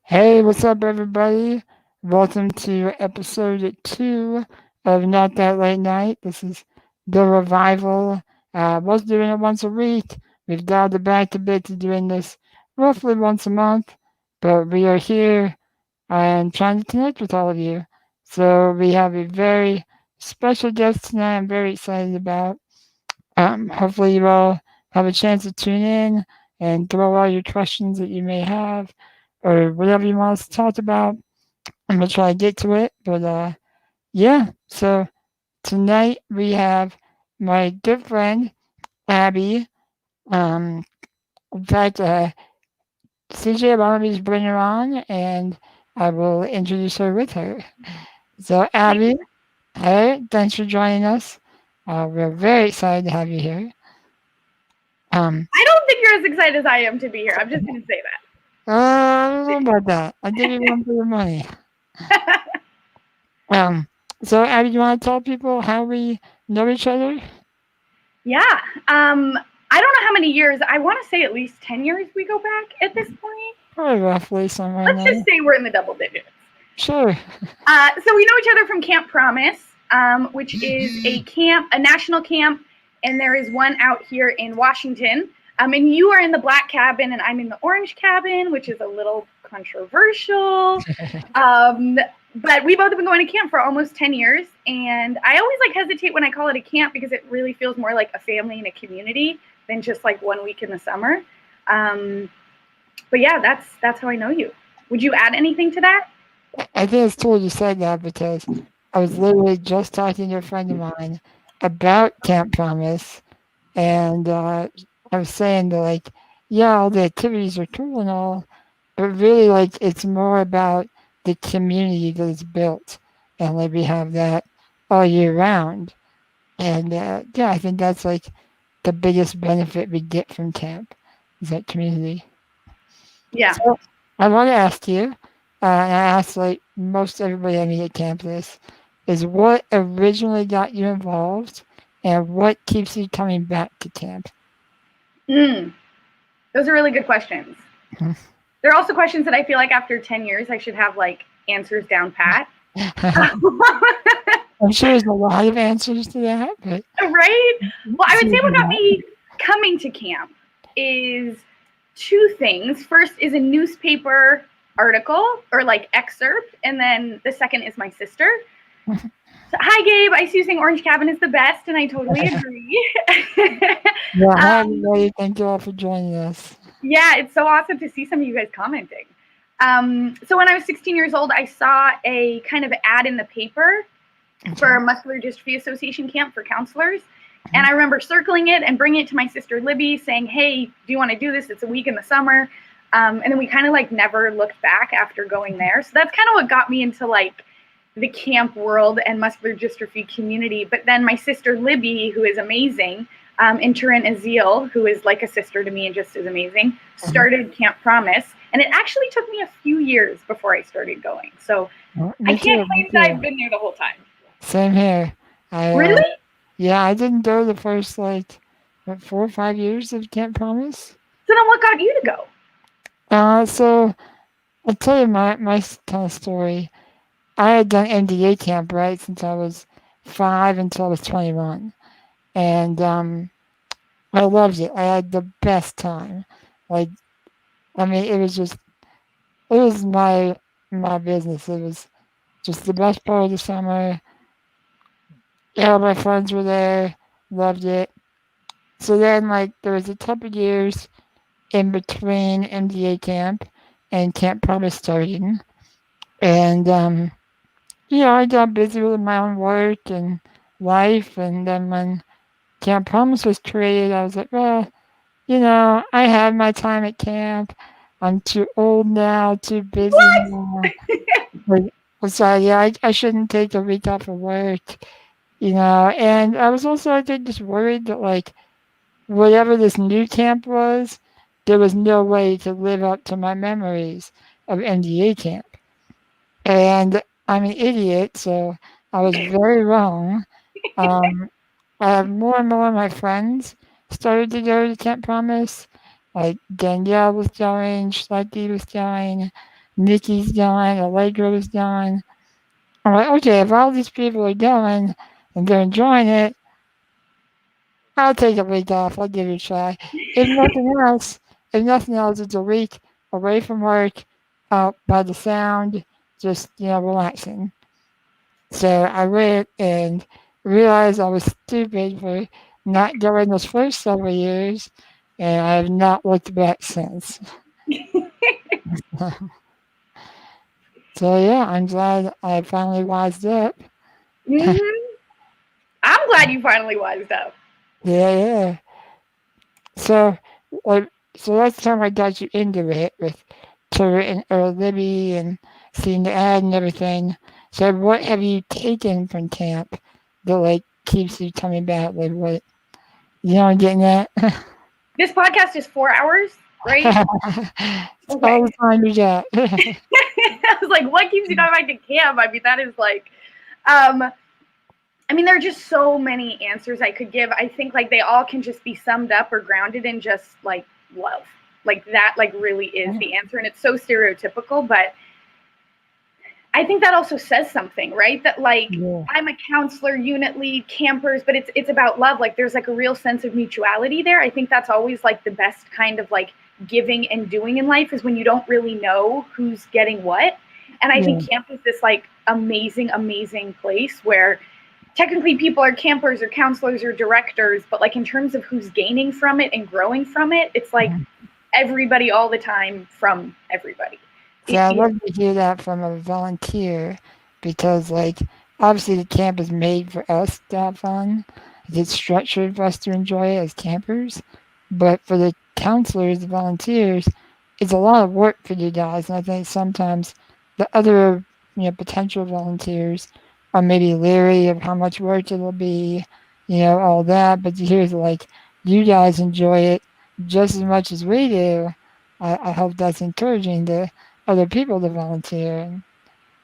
Hey, what's up, everybody? Welcome to episode 2 of Not That Late Night. This is the revival. Was doing it once a week. We've dialed it back a bit to doing this roughly once a month, but we are here and trying to connect with all of you. So we have a very special guest tonight. I'm very excited about. Hopefully, you all have a chance to tune in and throw all your questions that you may have or whatever you want us to talk about. I'm going to try to get to it. But yeah, so tonight we have my good friend, Abby. Um, in fact, CJ, why don't we just bring her on and I will introduce her with her. So, Abby, hey, thanks for joining us. We're very excited to have you here. Um, I don't think you're as excited as I am to be here. I'm just going to say I don't know about that. I'll give you one for your money. that. Um, so Abby, you want to tell people how we know each other? Yeah. I don't know how many years. I want to say at least 10 years we go back at this point. Probably roughly somewhere in Let's just there. say we're in the double digits. Sure. So we know each other from Camp Promise, which is a national camp, and there is one out here in Washington. And you are in the black cabin, and I'm in the orange cabin, which is a little controversial. Um, but we both have been going to camp for almost 10 years. And I always hesitate when I call it a camp because it really feels more like a family and a community than just like 1 week in the summer. Um, but yeah, that's how I know you. Would you add anything to that? I think it's cool you said that because I was literally just talking to a friend of mine about Camp Promise, and I was saying that like, yeah, all the activities are cool and all, but really like it's more about the community that is built, and like we have that all year round. And yeah, I think that's like the biggest benefit we get from camp is that community. Yeah. So I want to ask you, and I ask like most everybody I meet at camp this, is what originally got you involved and what keeps you coming back to camp? Mm, those are really good questions. They're also questions that I feel like after 10 years I should have answers down pat. I'm sure there's a lot of answers to that, but Right? Well, I would say what got yeah. me coming to camp is two things. First is a newspaper article or excerpt, and then the second is my sister. So, hi, Gabe. I see you saying Orange Cabin is the best, and I totally agree. Hi um, everybody, thank you all for joining us. yeah, it's so awesome to see some of you guys commenting. So when I was 16 years old, I saw a kind of ad in the paper for a Muscular Dystrophy Association camp for counselors. And I remember circling it and bringing it to my sister Libby, saying, "Hey, do you want to do this? It's a week in the summer." And then we kind of never looked back after going there. So that's kind of what got me into the camp world and muscular dystrophy community. But then my sister Libby, who is amazing, and Turin Azil, who is like a sister to me and just as amazing, started Camp Promise. And it actually took me a few years before I started going. So I can't claim that I've been there the whole time. Same here. I Really? yeah, I didn't go the first like what, 4 or 5 years of Camp Promise. So then what got you to go? So I'll tell you my kind of story. I had done MDA camp right since I was 5 until I was 21, and I loved it. I had the best time. Like I mean, it was my business. It was just the best part of the summer. All my friends were there. Loved it. So then, like, there was a couple years in between MDA camp and Camp Promise starting. And, I got busy with my own work and life. And then when Camp Promise was created, I was like, well, I had my time at camp. I'm too old now, too busy What? now. Like, so, yeah, I shouldn't take a week off of work. And I was also, I think, just worried that, like, whatever this new camp was, there was no way to live up to my memories of NDA camp. And I'm an idiot, so I was very wrong. Um, more and more of my friends started to go to Camp Promise. Like Danielle was going, Schlecky was going. Nikki's going, Allegra's going. I'm like, okay, if all these people are going and they're enjoying it, I'll take a week off. I'll give it a try. If nothing else, it's a week away from work, out by the sound, just relaxing. So I went and realized I was stupid for not going those first several years, and I have not looked back since. So yeah, I'm glad I finally wised up. Hmm. I'm glad you finally wised up. Yeah, yeah. So, what? So last time I got you into it with Twitter and Libby and seeing the ad and everything. So, what have you taken from camp that keeps you coming back? Like what? You know, what I'm getting at. This podcast is 4 hours, right? It's all Okay. the time you got. I was like, what keeps you coming back to camp? I mean, that is like, um, I mean, there are just so many answers I could give. I think like they all can just be summed up or grounded in just like love. Like that, like really is the answer. And it's so stereotypical, but I think that also says something, right? That like Yeah. I'm a counselor, unit lead, campers, but it's about love. Like there's like a real sense of mutuality there. I think that's always like the best kind of like giving and doing in life is when you don't really know who's getting what. And I Yeah. think camp is this like amazing, amazing place where technically people are campers or counselors or directors, but like in terms of who's gaining from it and growing from it, it's like everybody all the time from everybody. So I love to hear that from a volunteer because, obviously the camp is made for us to have fun. It's structured for us to enjoy it as campers. But for the counselors, the volunteers, it's a lot of work for you guys. And I think sometimes the other, potential volunteers are maybe leery of how much work it'll be, all that. But to hear you guys enjoy it just as much as we do, I hope that's encouraging to other people to volunteer and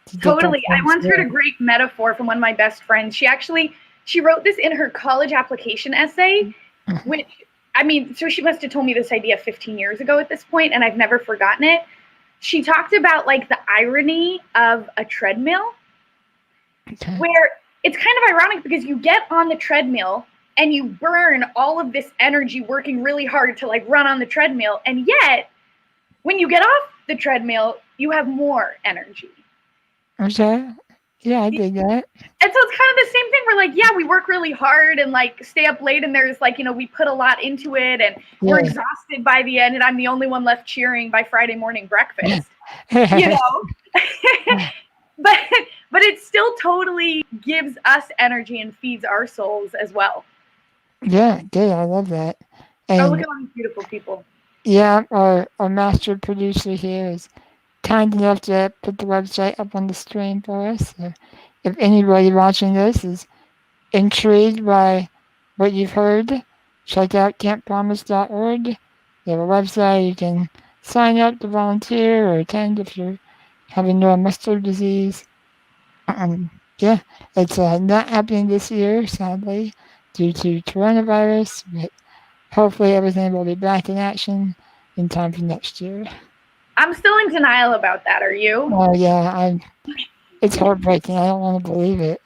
to get that Totally. I same once heard a spirit. great metaphor from one of my best friends. She wrote this in her college application essay, which I mean, so she must have told me this idea 15 years ago at this point, and I've never forgotten it. She talked about like the irony of a treadmill, Okay. where it's kind of ironic because you get on the treadmill and you burn all of this energy working really hard to like run on the treadmill, and yet when you get off the treadmill, you have more energy. Okay. Yeah, I dig that. And so it's kind of the same thing. We're like, yeah, we work really hard and like stay up late, and there's like, we put a lot into it, and we're Yeah. exhausted by the end, and I'm the only one left cheering by Friday morning breakfast, you know. but but it still totally gives us energy and feeds our souls as well. Yeah, good. I love that. Oh, look And at all these beautiful people. yeah, our master producer here is kind enough to put the website up on the screen for us. So if anybody watching this is intrigued by what you've heard, check out camppromise.org. They have a website. You can sign up to volunteer or attend if you're having neuromuscular disease. Yeah, it's not happening this year, sadly, due to coronavirus, but hopefully everything will be back in action in time for next year. I'm still in denial about that. Are you? Oh yeah, it's heartbreaking. I don't want to believe it.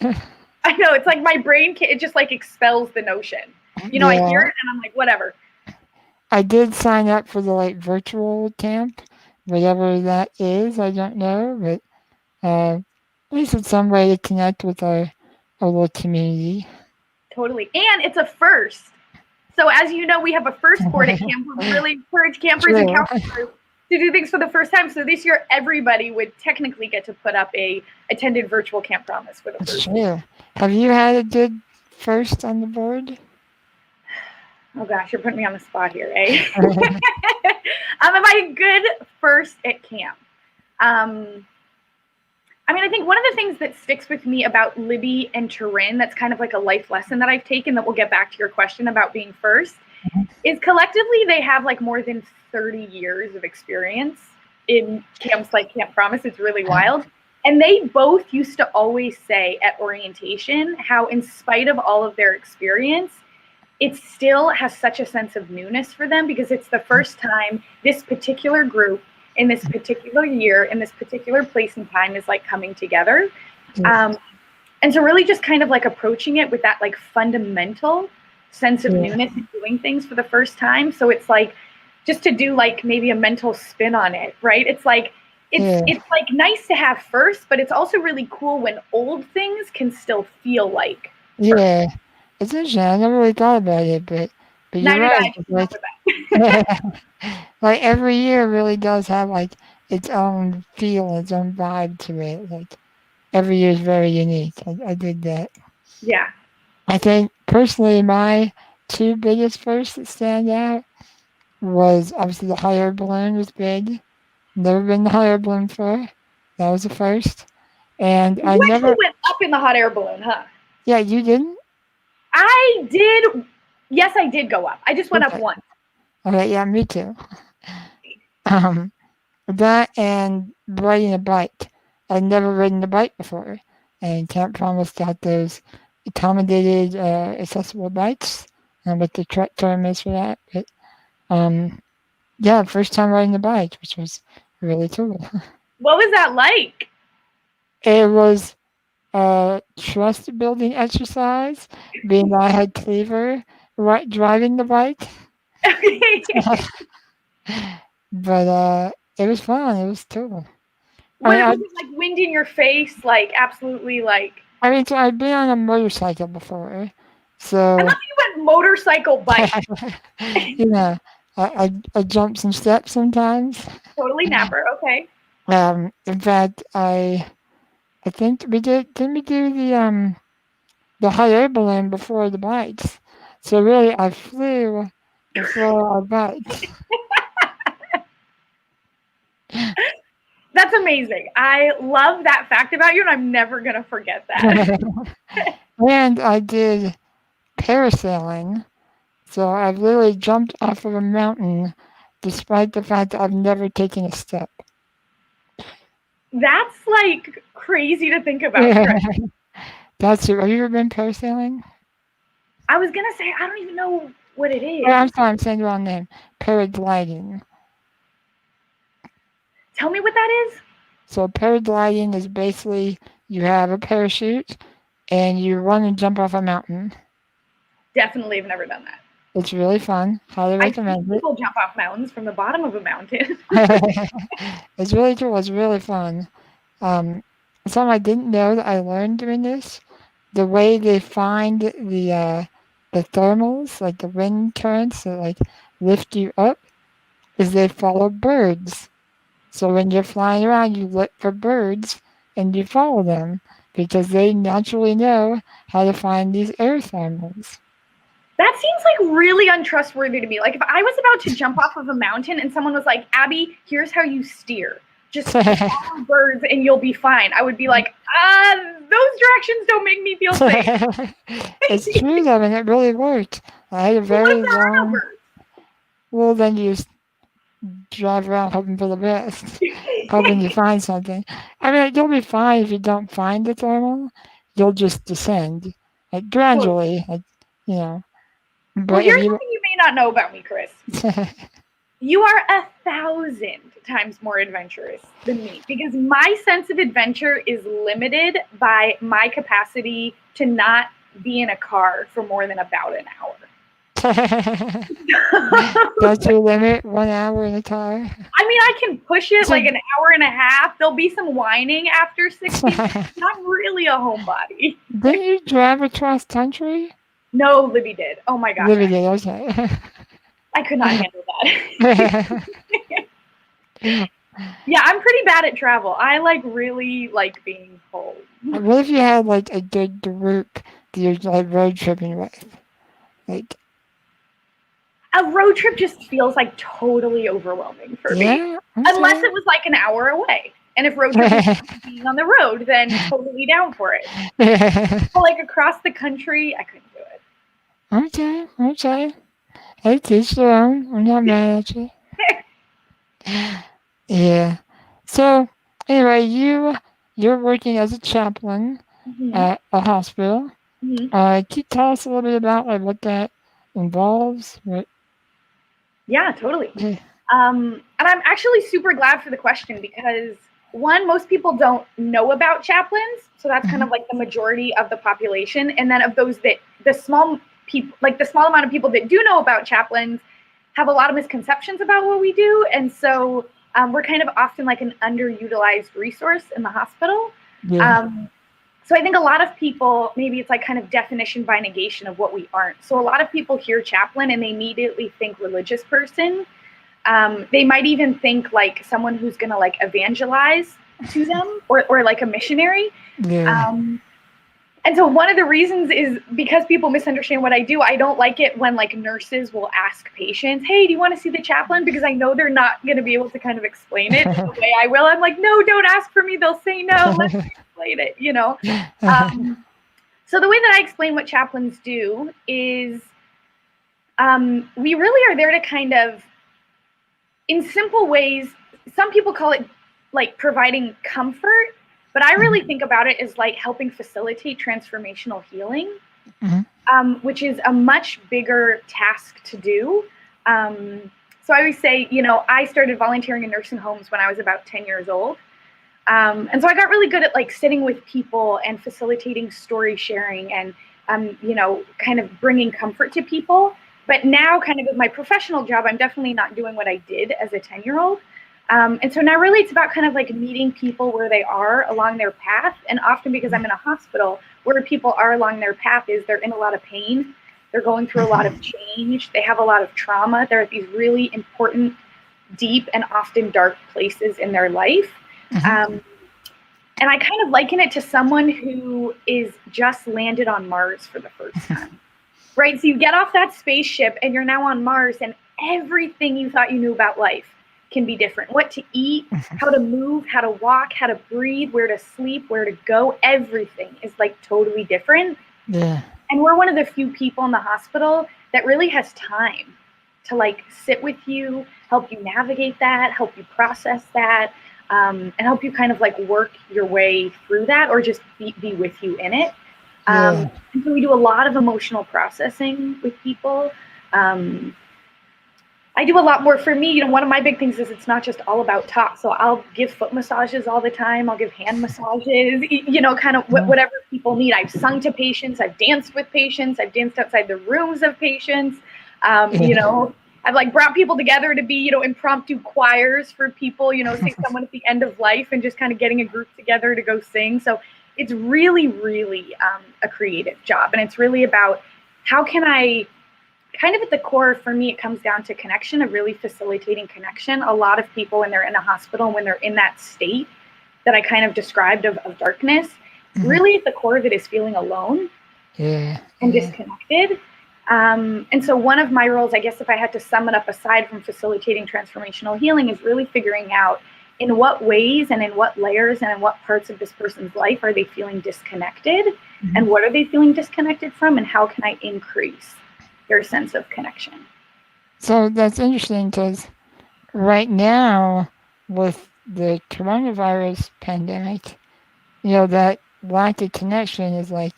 I know, it's like my brain it just like expels the notion. I hear Yeah, it and I'm like, whatever. I did sign up for the virtual camp, whatever that is. I don't know, but at least it's some way to connect with our little community. Totally. And it's a first. So as you know, we have a first board at camp. We really encourage campers and True. counselors to do things for the first time. So this year, everybody would technically get to put up a attended virtual Camp Promise for the It's first time. true. Have you had a good first on the board? Oh gosh, you're putting me on the spot here, eh? Am I good first at camp? I mean, I think one of the things that sticks with me about Libby and Turin, that's kind of like a life lesson that I've taken, that we'll get back to your question about being first, is collectively they have like more than 30 years of experience in camps like Camp Promise. It's really wild. And they both used to always say at orientation how, in spite of all of their experience, it still has such a sense of newness for them because it's the first time this particular group in this particular year, in this particular place and time is like coming together. And so really just kind of like approaching it with that like fundamental sense of newness and doing things for the first time. So it's like just to do like maybe a mental spin on it, right? It's like it's like nice to have first, but it's also really cool when old things can still feel like first. Yeah. It's interesting. I never really thought about it, but you're Neither did I. right. Just remember that. Like every year really does have like its own feel, its own vibe to it. Like every year is very unique. I did that. Yeah. I think personally my two biggest firsts that stand out was obviously the hot air balloon was big. Never been the hot air balloon before. That was the first. And I You actually never went up in the hot air balloon, huh? Yeah, you didn't? I did. Yes, I did go up. I just went up Okay. once. Okay, yeah, me too. Um that and riding a bike. I'd never ridden a bike before. And Camp Promise got those accommodated accessible bikes. I don't know what the correct term is for that, but yeah, first time riding a bike, which was really cool. What was that like? It was a trust building exercise, being that I had Cleaver driving the bike. But it was fun. It was cool. Was it like wind in your face? Like absolutely like. I mean, so I've been on a motorcycle before, I so love you went motorcycle bike. you know, I jump some steps sometimes. Totally napper. Okay. In fact, I think we didn't we do the hot air balloon before the bikes? So really, I flew before our bikes. That's amazing. I love that fact about you, and I'm never gonna forget that. And I did parasailing. So I've literally jumped off of a mountain despite the fact that I've never taken a step. That's like crazy to think about. Chris. That's it. Have you ever been parasailing? I was gonna say I don't even know what it is. Oh, I'm sorry, I'm saying the wrong name. Paragliding. Tell me what that is. So paragliding is basically you have a parachute and you run and jump off a mountain. Definitely have never done that. It's really fun. Highly I see recommend it. people jump off mountains from the bottom of a mountain. It's really cool. It's really fun. Something I didn't know that I learned doing this, the way they find the thermals, like the wind currents that like lift you up, is they follow birds. So when you're flying around, you look for birds and you follow them because they naturally know how to find these air thermals. That seems like really untrustworthy to me. Like if I was about to jump off of a mountain and someone was like, Abby, here's how you steer. Just follow birds and you'll be fine. I would be like, those directions don't make me feel safe. It's true though, and it really worked. I had a very long. Well, then you just drive around hoping for the best, hoping you find something. I mean, you'll be fine if you don't find the thermal. You'll just descend, like gradually, like you know. But well, here's something you may not know about me, Chris. You are 1,000 times more adventurous than me because my sense of adventure is limited by my capacity to not be in a car for more than about an hour. That's your limit? 1 hour in a car? I mean, I can push it like an hour and a half. There'll be some whining after 60 minutes. Not really a homebody. Didn't you drive across country? No, Libby did. Oh my gosh. Libby did, okay. I could not handle that. Yeah, I'm pretty bad at travel. I like really like being home. What if you had like a good group that you're like road tripping with? Like a road trip just feels like totally overwhelming for me. Okay. Unless it was like an hour away. And if road trip is being on the road, then totally down for it. But like across the country, I couldn't do it. Okay. Hey, teach their own. I'm not mad at you. Yeah. So anyway, you're working as a chaplain at a hospital. Can you tell us a little bit about like what that involves? Yeah, totally. And I'm actually super glad for the question because one, most people don't know about chaplains. So that's kind of like the majority of the population. And then of those that the small people, like the small amount of people that do know about chaplains have a lot of misconceptions about what we do. And so we're kind of often like an underutilized resource in the hospital. Yeah. So I think a lot of people, maybe it's like kind of definition by negation of what we aren't. So a lot of people hear chaplain and they immediately think religious person. They might even think like someone who's going to like evangelize to them or like a missionary. Yeah. And so one of the reasons is because people misunderstand what I do. I don't like it when like nurses will ask patients, hey, do you want to see the chaplain? Because I know they're not going to be able to kind of explain it the way I will. I'm like, no, don't ask for me. They'll say no. Let me explain it, you know? So the way that I explain what chaplains do is we really are there to kind of, in simple ways, some people call it like providing comfort, but I really think about it as like helping facilitate transformational healing, which is a much bigger task to do. So I always say, you know, I started volunteering in nursing homes when I was about 10 years old. And so I got really good at like sitting with people and facilitating story sharing and, you know, kind of bringing comfort to people. But now kind of with my professional job, I'm definitely not doing what I did as a 10-year-old. And so now really it's about kind of like meeting people where they are along their path. And often because I'm in a hospital, where people are along their path is they're in a lot of pain. They're going through a lot of change. They have a lot of trauma. They're at these really important, deep, and often dark places in their life. And I kind of liken it to someone who is just landed on Mars for the first time. Right? So you get off that spaceship and you're now on Mars and everything you thought you knew about life can be different. What to eat, how to move, how to walk, how to breathe, where to sleep, where to go, everything is like totally different. Yeah. And we're one of the few people in the hospital that really has time to like sit with you, help you navigate that, help you process that, and help you kind of like work your way through that or just be with you in it. And so we do a lot of emotional processing with people. I do a lot more for me. You know, one of my big things is it's not just all about talk. So I'll give foot massages all the time. I'll give hand massages, you know, kind of whatever people need. I've sung to patients. I've danced with patients. I've danced outside the rooms of patients. You know, I've like brought people together to be, you know, impromptu choirs for people, you know, say someone at the end of life and just kind of getting a group together to go sing. So it's really, really a creative job. And it's really about how can I kind of at the core for me, it comes down to connection, of really facilitating connection. A lot of people when they're in a hospital, when they're in that state that I kind of described of darkness, really at the core of it is feeling alone and disconnected. And so one of my roles, I guess if I had to sum it up aside from facilitating transformational healing, is really figuring out in what ways and in what layers and in what parts of this person's life are they feeling disconnected and what are they feeling disconnected from and how can I increase their sense of connection. So that's interesting because right now with the coronavirus pandemic, you know, that lack of connection is like,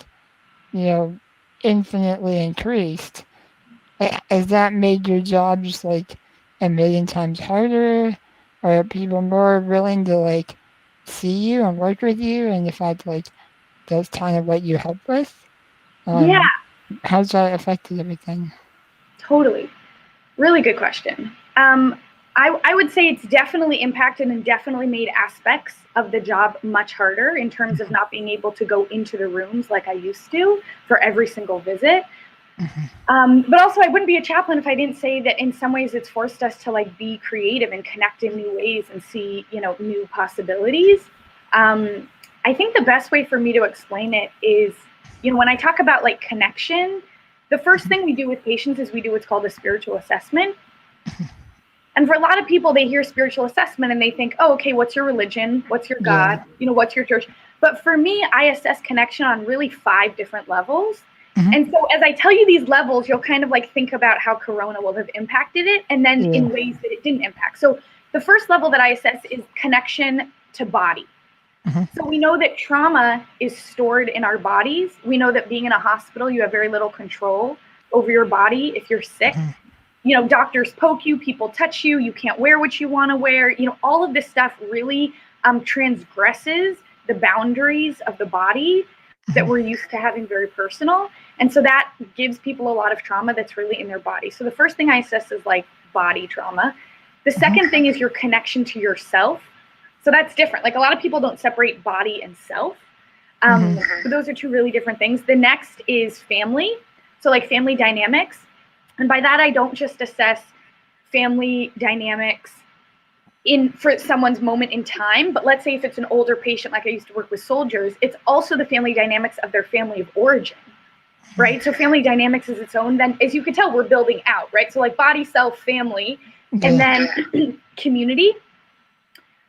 you know, infinitely increased. Has that made your job just like a million times harder? Or are people more willing to like see you and work with you and the fact like that's kind of what you help with? Yeah, How's that affected everything? totally. Really good question. I would say it's definitely impacted and definitely made aspects of the job much harder in terms of not being able to go into the rooms like I used to for every single visit. But also I wouldn't be a chaplain if I didn't say that in some ways it's forced us to like be creative and connect in new ways and see, you know, new possibilities. I think the best way for me to explain it is, you know, when I talk about like connection, the first thing we do with patients is we do what's called a spiritual assessment. And for a lot of people, they hear spiritual assessment and they think, oh, okay, what's your religion? What's your God? You know, what's your church? But for me, I assess connection on really 5 different levels. And so as I tell you these levels, you'll kind of like think about how Corona will have impacted it and then in ways that it didn't impact. So the first level that I assess is connection to body. So we know that trauma is stored in our bodies. We know that being in a hospital, you have very little control over your body if you're sick. doctors poke you, people touch you, you can't wear what you want to wear. All of this stuff really transgresses the boundaries of the body that we're used to having very personal. And so that gives people a lot of trauma that's really in their body. So the first thing I assess is like body trauma. The second thing is your connection to yourself. So that's different. Like a lot of people don't separate body and self. But those are two really different things. The next is family. So like family dynamics. And by that, I don't just assess family dynamics for someone's moment in time, but let's say if it's an older patient, like I used to work with soldiers, it's also the family dynamics of their family of origin, right? So family dynamics is its own. Then, as you can tell, we're building out, right? So like body, self, family, and then community.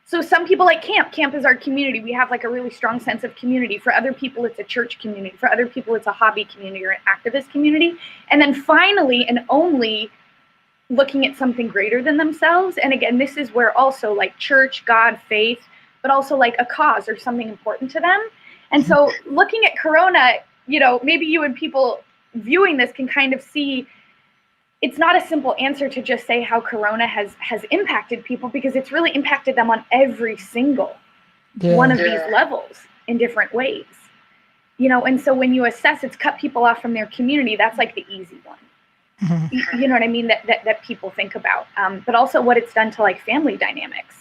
So some people like camp. Camp is our community. We have like a really strong sense of community. For other people, it's a church community. For other people, it's a hobby community or an activist community. And then finally, and only, looking at something greater than themselves. And again, this is where also like church, God, faith, but also like a cause or something important to them. And so looking at Corona, maybe you and people viewing this can kind of see it's not a simple answer to just say how Corona has impacted people, because it's really impacted them on every single one of these levels in different ways. And so when you assess it's cut people off from their community, that's like the easy one. You know what I mean? That people think about, but also what it's done to like family dynamics.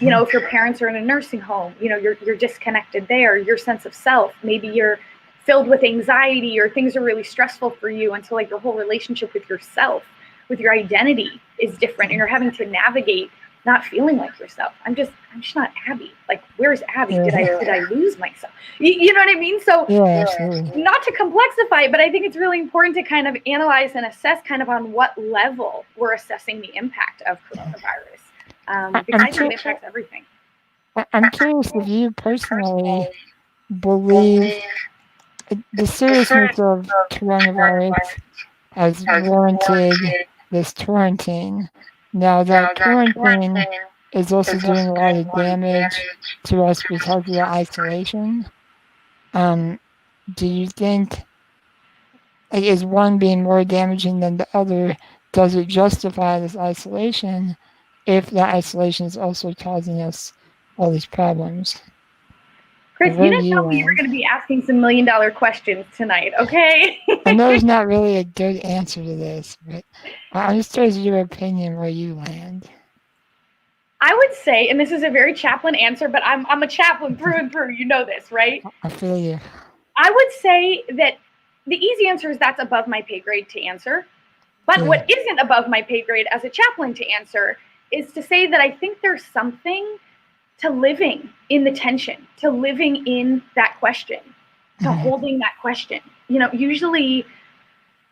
If your parents are in a nursing home, you're disconnected there. Your sense of self, maybe you're filled with anxiety or things are really stressful for you, and so like your whole relationship with yourself, with your identity is different, and you're having to navigate not feeling like yourself. I'm just not Abby. Like, where's Abby? Did I lose myself? You know what I mean? So not to complexify it, but I think it's really important to kind of analyze and assess kind of on what level we're assessing the impact of coronavirus. Because I think it impacts everything. I'm curious if you personally believe the seriousness of coronavirus has warranted this quarantine. Now that quarantine is also doing a lot of damage to us because of the isolation. Do you think, is one being more damaging than the other? Does it justify this isolation if that isolation is also causing us all these problems? Chris, you didn't tell me you were going to be asking some $1 million questions tonight, okay? I know there's not really a good answer to this, but I'm just curious your opinion where you land. I would say, and this is a very chaplain answer, but I'm a chaplain through and through. You know this, right? I feel you. I would say that the easy answer is that's above my pay grade to answer. But what isn't above my pay grade as a chaplain to answer is to say that I think there's something to living in the tension, to living in that question, to holding that question. Usually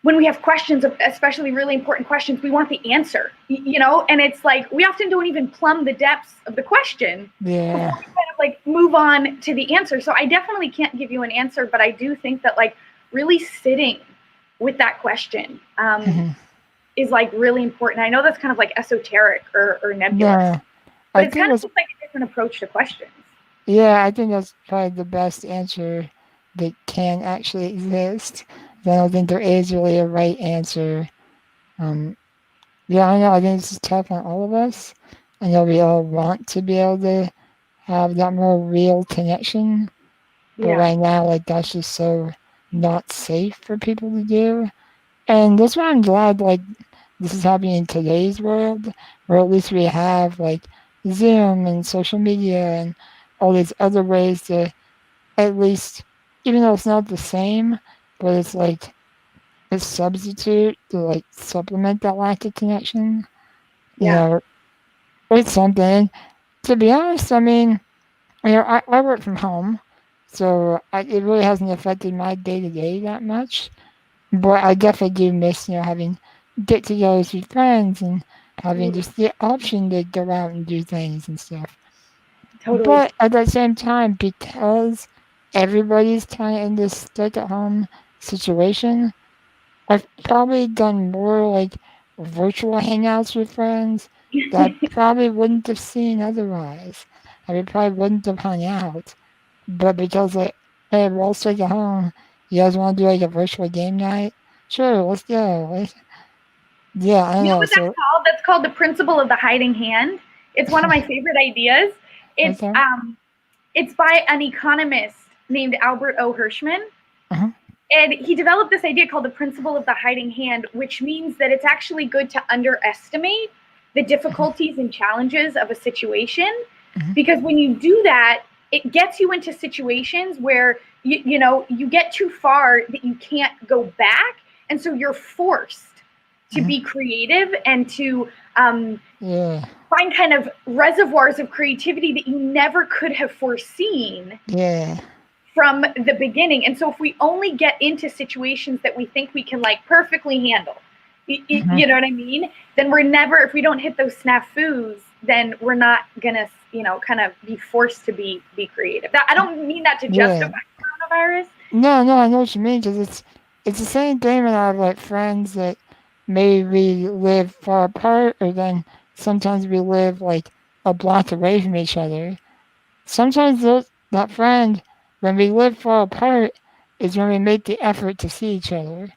when we have questions, especially really important questions, we want the answer, and it's like we often don't even plumb the depths of the question. Yeah. Before we kind of like move on to the answer. So I definitely can't give you an answer, but I do think that like really sitting with that question is like really important. I know that's kind of like esoteric or nebulous, but it's kind of just like a different approach to questions. Yeah, I think that's probably the best answer that can actually exist. I don't think there is really a right answer. Yeah, I know. I think this is tough on all of us. I know we all want to be able to have that more real connection, but right now, like that's just so not safe for people to do. And that's why I'm glad like this is happening in today's world, where at least we have like Zoom and social media and all these other ways to at least, even though it's not the same, but it's like a substitute to like supplement that lack of connection. It's something. To be honest, I mean, I work from home, so it really hasn't affected my day to day that much. But I definitely do miss, having get-togethers with friends and having just the option to go out and do things and stuff. Totally. But at the same time, because everybody's kind of in this stuck-at-home situation, I've probably done more like virtual hangouts with friends that I probably wouldn't have seen otherwise. I probably wouldn't have hung out. But because like, hey, we're all stuck at home, you guys want to do like a virtual game night? Sure, let's go. Yeah, I You know know. what that's So, called? That's called the principle of the hiding hand. It's one of my favorite ideas. It's okay. um it's by an economist named Albert O. Hirschman. Uh-huh. And he developed this idea called the principle of the hiding hand, which means that it's actually good to underestimate the difficulties and challenges of a situation. Mhm. Because when you do that, it gets you into situations where you get too far that you can't go back. And so you're forced to Mhm. be creative and to um, Yeah. find kind of reservoirs of creativity that you never could have foreseen Yeah. from the beginning. And so if we only get into situations that we think we can like perfectly handle, Mhm. you know what I mean? Then we're never, if we don't hit those snafus, then we're not gonna, kind of be forced to be creative. That, I don't mean that to Yeah. justify coronavirus. No, no, I know what you mean because it's the same thing when I have like friends that maybe we live far apart, or then sometimes we live like a block away from each other. Sometimes that friend, when we live far apart, is when we make the effort to see each other.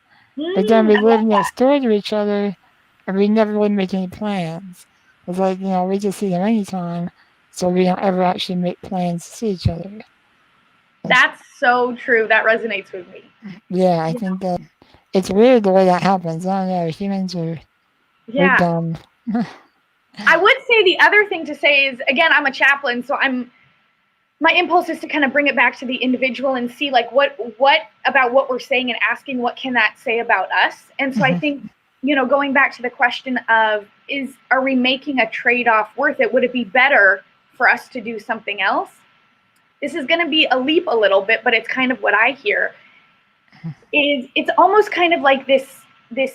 But then we I live love that. next door to each other, and we never really make any plans. It's like, we just see them anytime, so we don't ever actually make plans to see each other. That's, That's so true. That resonates with me. yeah, I You think that it's weird the way that happens. I don't know. Humans are Yeah. dumb. I would say the other thing to say is, again, I'm a chaplain, so my impulse is to kind of bring it back to the individual and see like what about what we're saying and asking what can that say about us. And so I Mhm. think, going back to the question of, are we making a trade-off worth it? Would it be better for us to do something else? This is going to be a leap a little bit, but it's kind of what I hear. Is it's almost kind of like this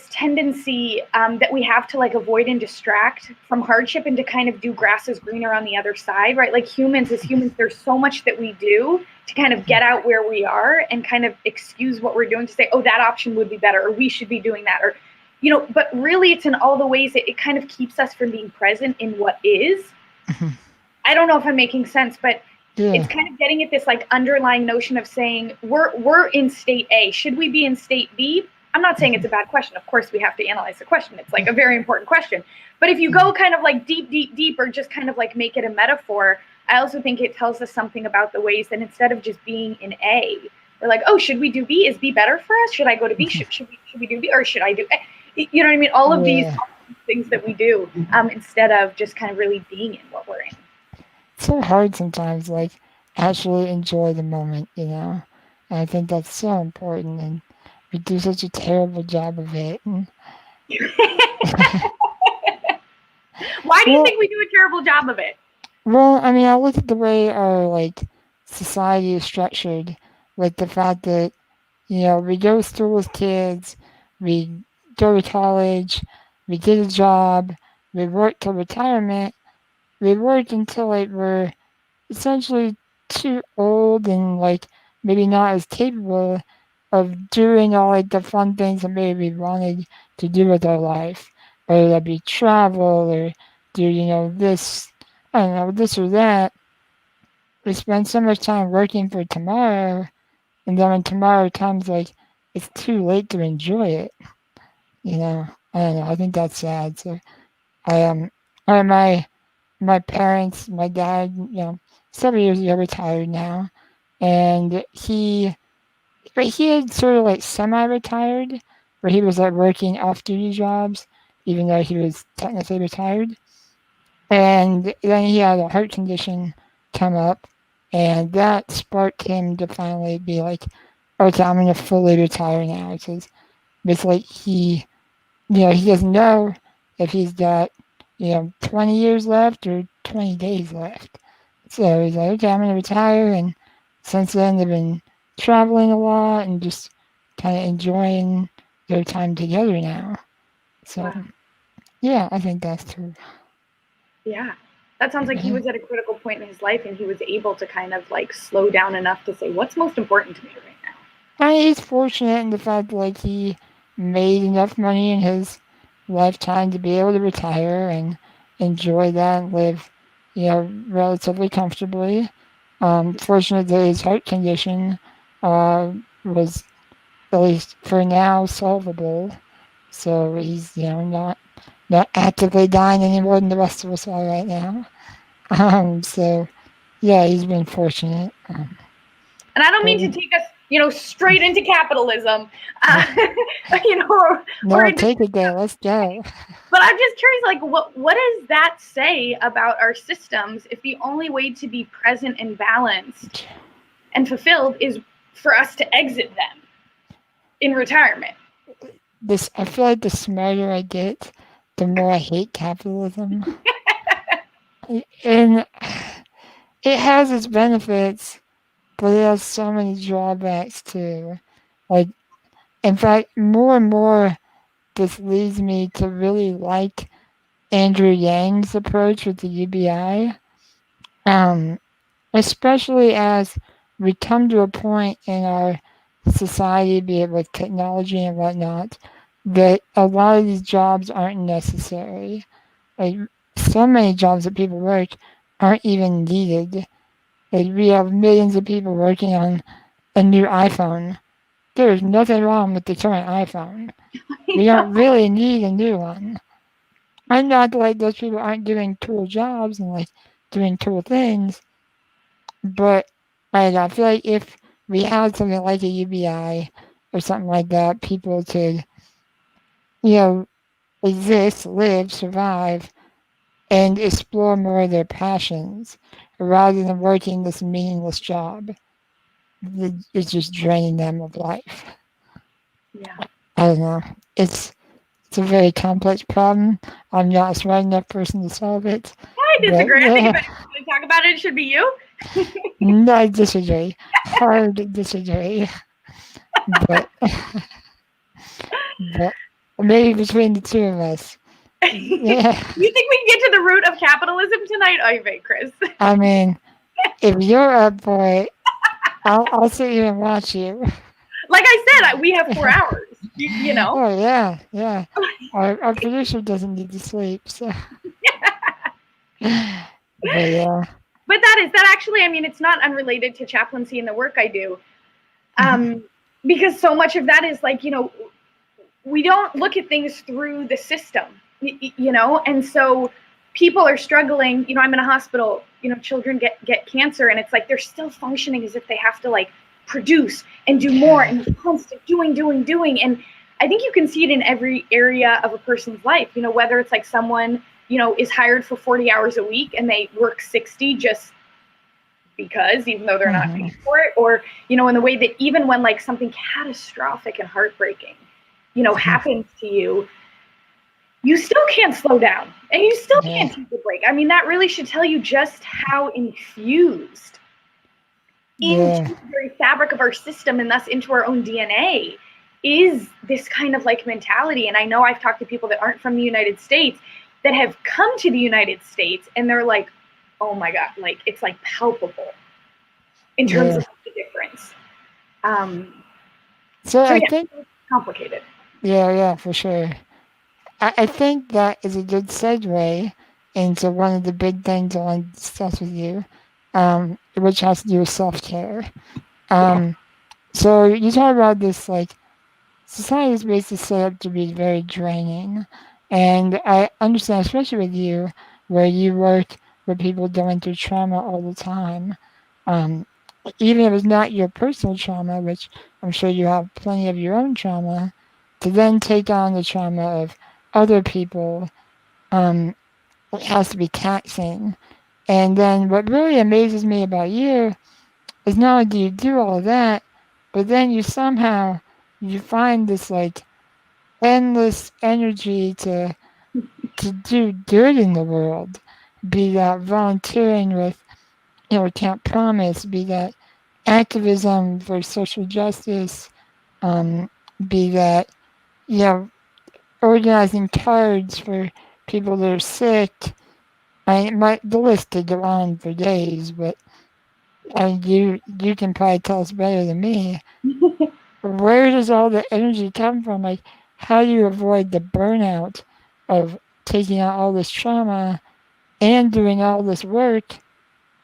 tendency that we have to like avoid and distract from hardship and to kind of do grass is greener on the other side, right? Like humans, as humans, there's so much that we do to kind of get out where we are and kind of excuse what we're doing to say, oh, that option would be better, or we should be doing that, or but really it's in all the ways that it kind of keeps us from being present in what is. I don't know if I'm making sense, but it's Yeah. kind of getting at this like underlying notion of saying we're in state A. Should we be in state B? I'm not saying it's a bad question. Of course, we have to analyze the question. It's like a very important question. But if you go kind of like deep, deep, deep, or just kind of like make it a metaphor, I also think it tells us something about the ways that instead of just being in A, we're like, oh, should we do B? Is B better for us? Should I go to B? Should we do B, or should I do A? You know what I mean? All of these Yeah. things that we do instead of just kind of really being in what we're in. It's so hard sometimes, like, actually enjoy the moment. And I think that's so important, and we do such a terrible job of it. Why do you well, think we do a terrible job of it? well, I mean, I look at the way our like society is structured, with the fact that we go to school as kids, we go to college, we get a job, we work till retirement, we work until like we're essentially too old and like maybe not as capable of doing all like the fun things that maybe we wanted to do with our life, whether that be travel or do this, I don't know, this or that. We spend so much time working for tomorrow, and then when tomorrow comes, like it's too late to enjoy it. I don't know. I think that's sad. So I or my parents, my dad, several years ago retired now, and he had sort of like semi-retired, where he was like working off-duty jobs, even though he was technically retired. And then he had a heart condition come up, and that sparked him to finally be like, okay, I'm gonna fully retire now. Because it's like he doesn't know if he's got 20 years left or 20 days left. So he's like, okay, I'm gonna retire, and since then they've been traveling a lot and just kind of enjoying their time together now. So Wow. yeah, I think that's true. Yeah. That sounds like he Yeah. was at a critical point in his life and he was able to kind of like slow down enough to say, what's most important to me right now? I mean, he's fortunate in the fact that like he made enough money in his lifetime to be able to retire and enjoy that and live, relatively comfortably. Fortunate that his heart condition was, at least for now, solvable. So he's, not actively dying any more than the rest of us are right now. So yeah, he's been fortunate. And I don't But mean to take us, straight into capitalism, you know, or no, into, take it there. Let's go. but I'm just curious, like, what does that say about our systems if the only way to be present and balanced and fulfilled is for us to exit them in retirement? I feel like the smarter I get, the more I hate capitalism. And it has its benefits, but it has so many drawbacks too. Like, in fact, more and more, this leads me to really like Andrew Yang's approach with the UBI, um, especially as we come to a point in our society, be it with technology and whatnot, that a lot of these jobs aren't necessary. Like, so many jobs that people work aren't even needed. Like, we have millions of people working on a new iPhone. There's nothing wrong with the current iPhone. We don't really need a new one. I'm not like those people aren't doing cool jobs and like doing cool things, but I feel like if we had something like a UBI or something like that, people could, you know, exist, live, survive, and explore more of their passions rather than working this meaningless job that is just draining them of life. Yeah. I don't know. It's a very complex problem. I'm not a smart enough person to solve it. I But disagree. I think if yeah, anyone's going to talk about it, it should be you. no, I disagree. Hard disagree. But but maybe between the two of us. Yeah. You think we can get to the root of capitalism tonight? Oy Chris. I mean, if you're up for it, I'll sit here and watch you. Like I said, we have 4 hours. You know. Oh yeah, yeah. Our producer doesn't need to sleep, so but yeah. But that actually, I mean, it's not unrelated to chaplaincy and the work I do. Because so much of that is like, we don't look at things through the system, and so people are struggling. I'm in a hospital, children get cancer, and it's like they're still functioning as if they have to like produce and do more and constant doing. And I think you can see it in every area of a person's life, whether it's like someone, is hired for 40 hours a week and they work 60 just because, even though they're not paid for it, or, in the way that even when like something catastrophic and heartbreaking, happens to you, you still can't slow down and you still can't take a break. I mean, that really should tell you just how infused into the very fabric of our system and thus into our own DNA is this kind of like mentality. And I know I've talked to people that aren't from the United States that have come to the United States and they're like, oh my God, like it's like palpable in terms of the difference. So I think it's complicated. yeah, for sure. I think that is a good segue into one of the big things I want to discuss with you, which has to do with self care. So you talk about this like society is basically set up to be very draining, and I understand, especially with you, where you work with people going through trauma all the time. Um, Even if it's not your personal trauma, which I'm sure you have plenty of your own trauma, to then take on the trauma of other people, it has to be taxing. And then what really amazes me about you is not only do you do all of that, but then you find this like endless energy to do good in the world. Be that volunteering with Camp Promise, be that activism for social justice, um, be that you know organizing cards for people that are sick. The list could go on for days, but you can probably tell us better than me. Where does all the energy come from? Like, how do you avoid the burnout of taking out all this trauma and doing all this work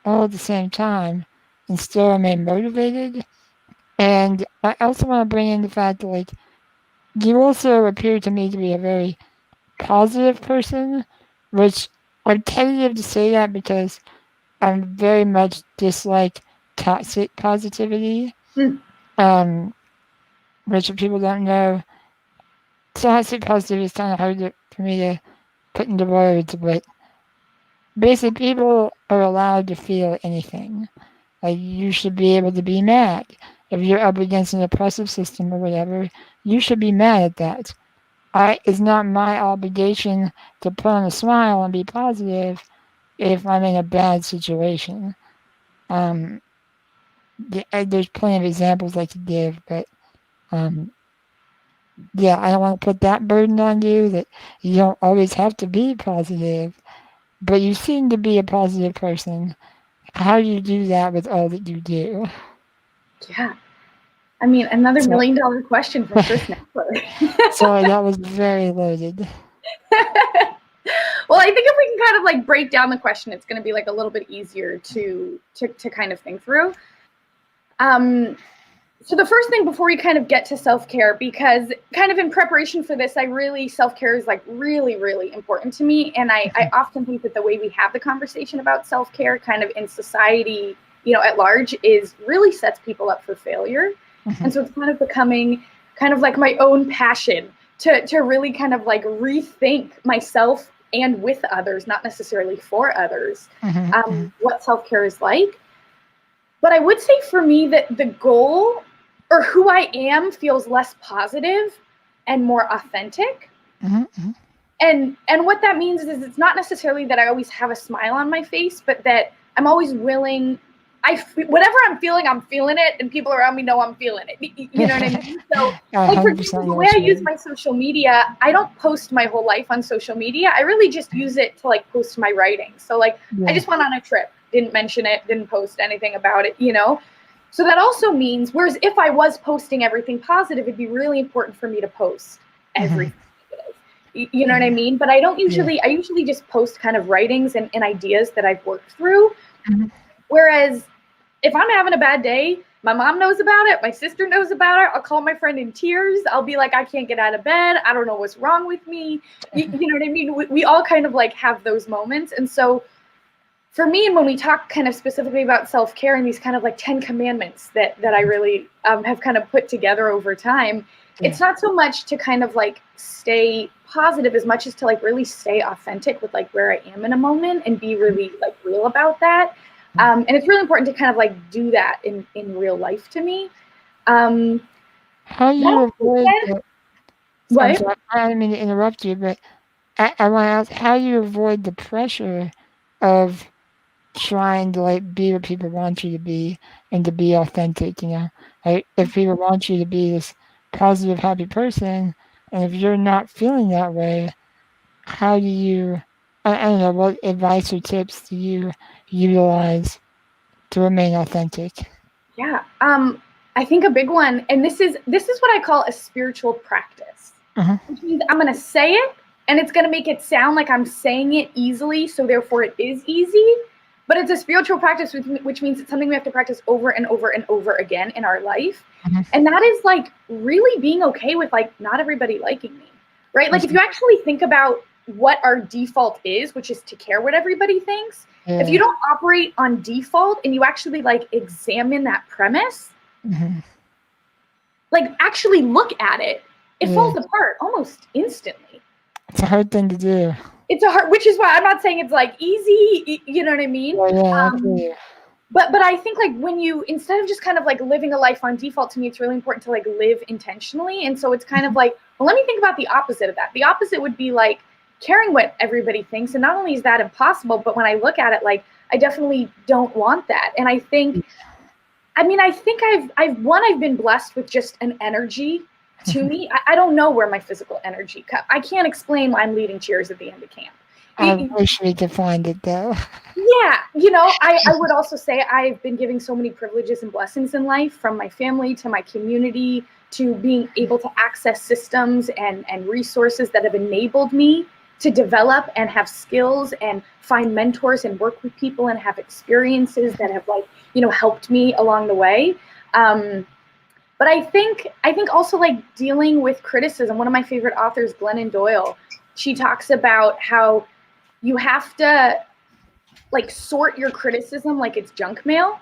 all at the same time and still remain motivated? And I also want to bring in the fact that, like, you also appear to me to be a very positive person, which I'm tentative to say that because I very much dislike toxic positivity. Mm. Um, which if people don't know, toxic positivity is kind of hard for me to put into words, but basically people are allowed to feel anything. Like you should be able to be mad. If you're up against an oppressive system or whatever, you should be mad at that. It's not my obligation to put on a smile and be positive if I'm in a bad situation. Um, there's plenty of examples I could give, but um, yeah, I don't want to put that burden on you that you don't always have to be positive, but you seem to be a positive person. How do you do that with all that you do? Yeah. I mean, another So, $1 million question from Chris Napper. sorry, that was very loaded. Well, I think if we can kind of like break down the question, it's going to be like a little bit easier to kind of think through. So the first thing before we kind of get to self-care, because kind of in preparation for this, self-care is like really, really important to me. And I often think that the way we have the conversation about self-care kind of in society, at large is really sets people up for failure. And so it's kind of becoming kind of like my own passion to really kind of like rethink myself and with others, not necessarily for others, what self-care is like. But I would say for me that the goal or who I am feels less positive and more authentic. And what that means is it's not necessarily that I always have a smile on my face, but that I'm always willing. Whatever I'm feeling it, and people around me know I'm feeling it. You know what I mean? So, like for example, the way I use my social media, I don't post my whole life on social media. I really just use it to like post my writing. So, like, I just went on a trip, didn't mention it, didn't post anything about it. So that also means, whereas if I was posting everything positive, it'd be really important for me to post everything negative. You know what I mean? But I usually just post kind of writings and ideas that I've worked through. Whereas if I'm having a bad day, my mom knows about it, my sister knows about it, I'll call my friend in tears. I'll be like, I can't get out of bed. I don't know what's wrong with me. You know what I mean? We all kind of like have those moments. And so for me, and when we talk kind of specifically about self-care and these kind of like 10 commandments that I really have kind of put together over time, it's not so much to kind of like stay positive as much as to like really stay authentic with like where I am in a moment and be really like real about that. And it's really important to kind of like do that in real life to me. How do you avoid what? sorry, I didn't mean to interrupt you, but I want to ask, how do you avoid the pressure of trying to like be what people want you to be and to be authentic, Like if people want you to be this positive, happy person, and if you're not feeling that way, how do you I don't know, what advice or tips do you utilize to remain authentic? Yeah. I think a big one, and this is what I call a spiritual practice, which means I'm going to say it, and it's going to make it sound like I'm saying it easily, so therefore it is easy. But it's a spiritual practice, which means it's something we have to practice over and over and over again in our life. And that is like really being okay with like not everybody liking me, right? Like if you actually think about what our default is, which is to care what everybody thinks, if you don't operate on default and you actually like examine that premise, like actually look at it, it falls apart almost instantly. It's a hard thing to do. It's a hard, which is why I'm not saying it's like easy, you know what I mean? But I think like when you, instead of just kind of like living a life on default, to me, it's really important to like live intentionally. And so it's kind of like, well, let me think about the opposite of that. The opposite would be like caring what everybody thinks. And not only is that impossible, but when I look at it, like I definitely don't want that. And I think, I've been blessed with just an energy to me. I don't know where my physical energy, I can't explain why I'm leading cheers at the end of camp. I wish we could find it though. Yeah, I would also say I've been giving so many privileges and blessings in life, from my family to my community to being able to access systems and resources that have enabled me to develop and have skills and find mentors and work with people and have experiences that have like, helped me along the way. But I think also like dealing with criticism. One of my favorite authors, Glennon Doyle, she talks about how you have to like sort your criticism like it's junk mail.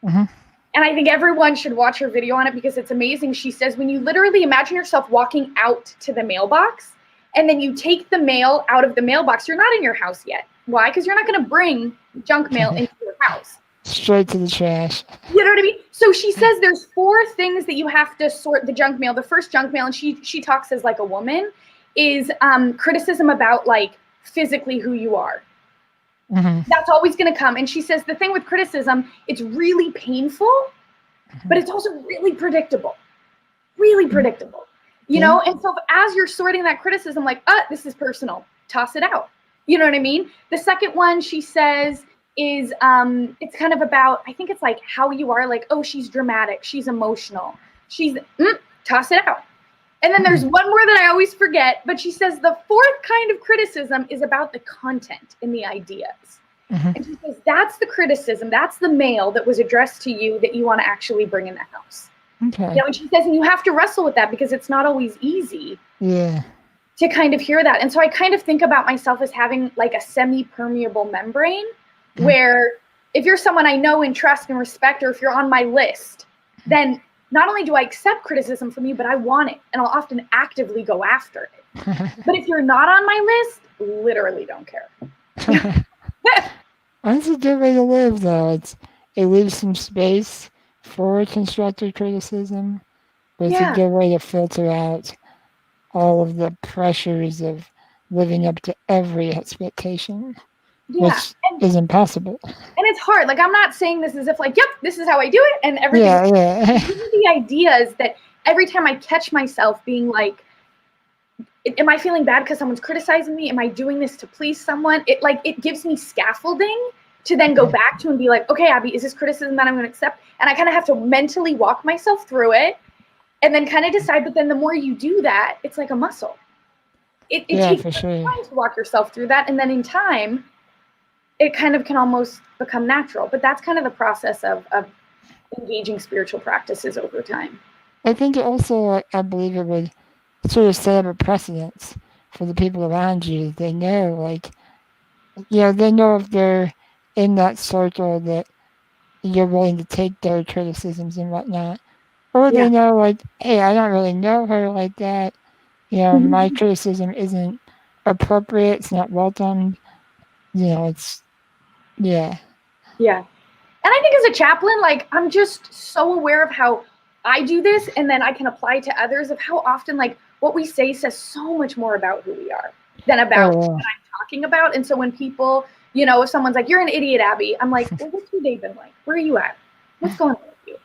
Mhm. And I think everyone should watch her video on it because it's amazing. She says when you literally imagine yourself walking out to the mailbox and then you take the mail out of the mailbox, you're not in your house yet. Why? Because you're not going to bring junk mail into your house. Straight to the trash. You know what I mean? So she says there's 4 things that you have to sort the junk mail. The first junk mail, and she talks as like a woman, is criticism about like physically who you are. Mm-hmm. That's always going to come. And she says the thing with criticism, it's really painful, but it's also really predictable. Really predictable. You know? And so as you're sorting that criticism, like, this is personal, toss it out. You know what I mean? The second one she says is it's kind of about, I think it's like how you are, like, oh, she's dramatic, she's emotional, she's toss it out. And then there's one more that I always forget, but she says the 4th kind of criticism is about the content and the ideas. And she says that's the criticism, that's the mail that was addressed to you that you want to actually bring in the house. Okay. You know, and she says, and you have to wrestle with that because it's not always easy. Yeah. To kind of hear that. And so I kind of think about myself as having like a semi-permeable membrane where if you're someone I know and trust and respect, or if you're on my list, then not only do I accept criticism from you, but I want it. And I'll often actively go after it. But if you're not on my list, literally don't care. That's a good way to live, though. It leaves some space for constructive criticism, but it's a good way to filter out all of the pressures of living up to every expectation, which is impossible. And it's hard. Like, I'm not saying this as if like, yep, this is how I do it and everything. Yeah. The idea is that every time I catch myself being like, am I feeling bad because someone's criticizing me? Am I doing this to please someone? It gives me scaffolding to then go back to and be like, okay, Abby, is this criticism that I'm going to accept? And I kind of have to mentally walk myself through it and then kind of decide. But then the more you do that, it's like a muscle. It takes time to walk yourself through that. And then in time, it kind of can almost become natural. But that's kind of the process of engaging spiritual practices over time. I think it also, I believe it would sort of set up a precedence for the people around you. They know, like, they know if they're in that circle that you're willing to take their criticisms and whatnot. Or they know, like, hey, I don't really know her like that. My criticism isn't appropriate. It's not welcomed. It's, yeah. Yeah. And I think as a chaplain, like, I'm just so aware of how I do this, and then I can apply to others of how often, like, what we say says so much more about who we are than about what I'm talking about. And so when people, if someone's like, you're an idiot, Abby, I'm like, well, what's your day been like? Where are you at? What's going on with you?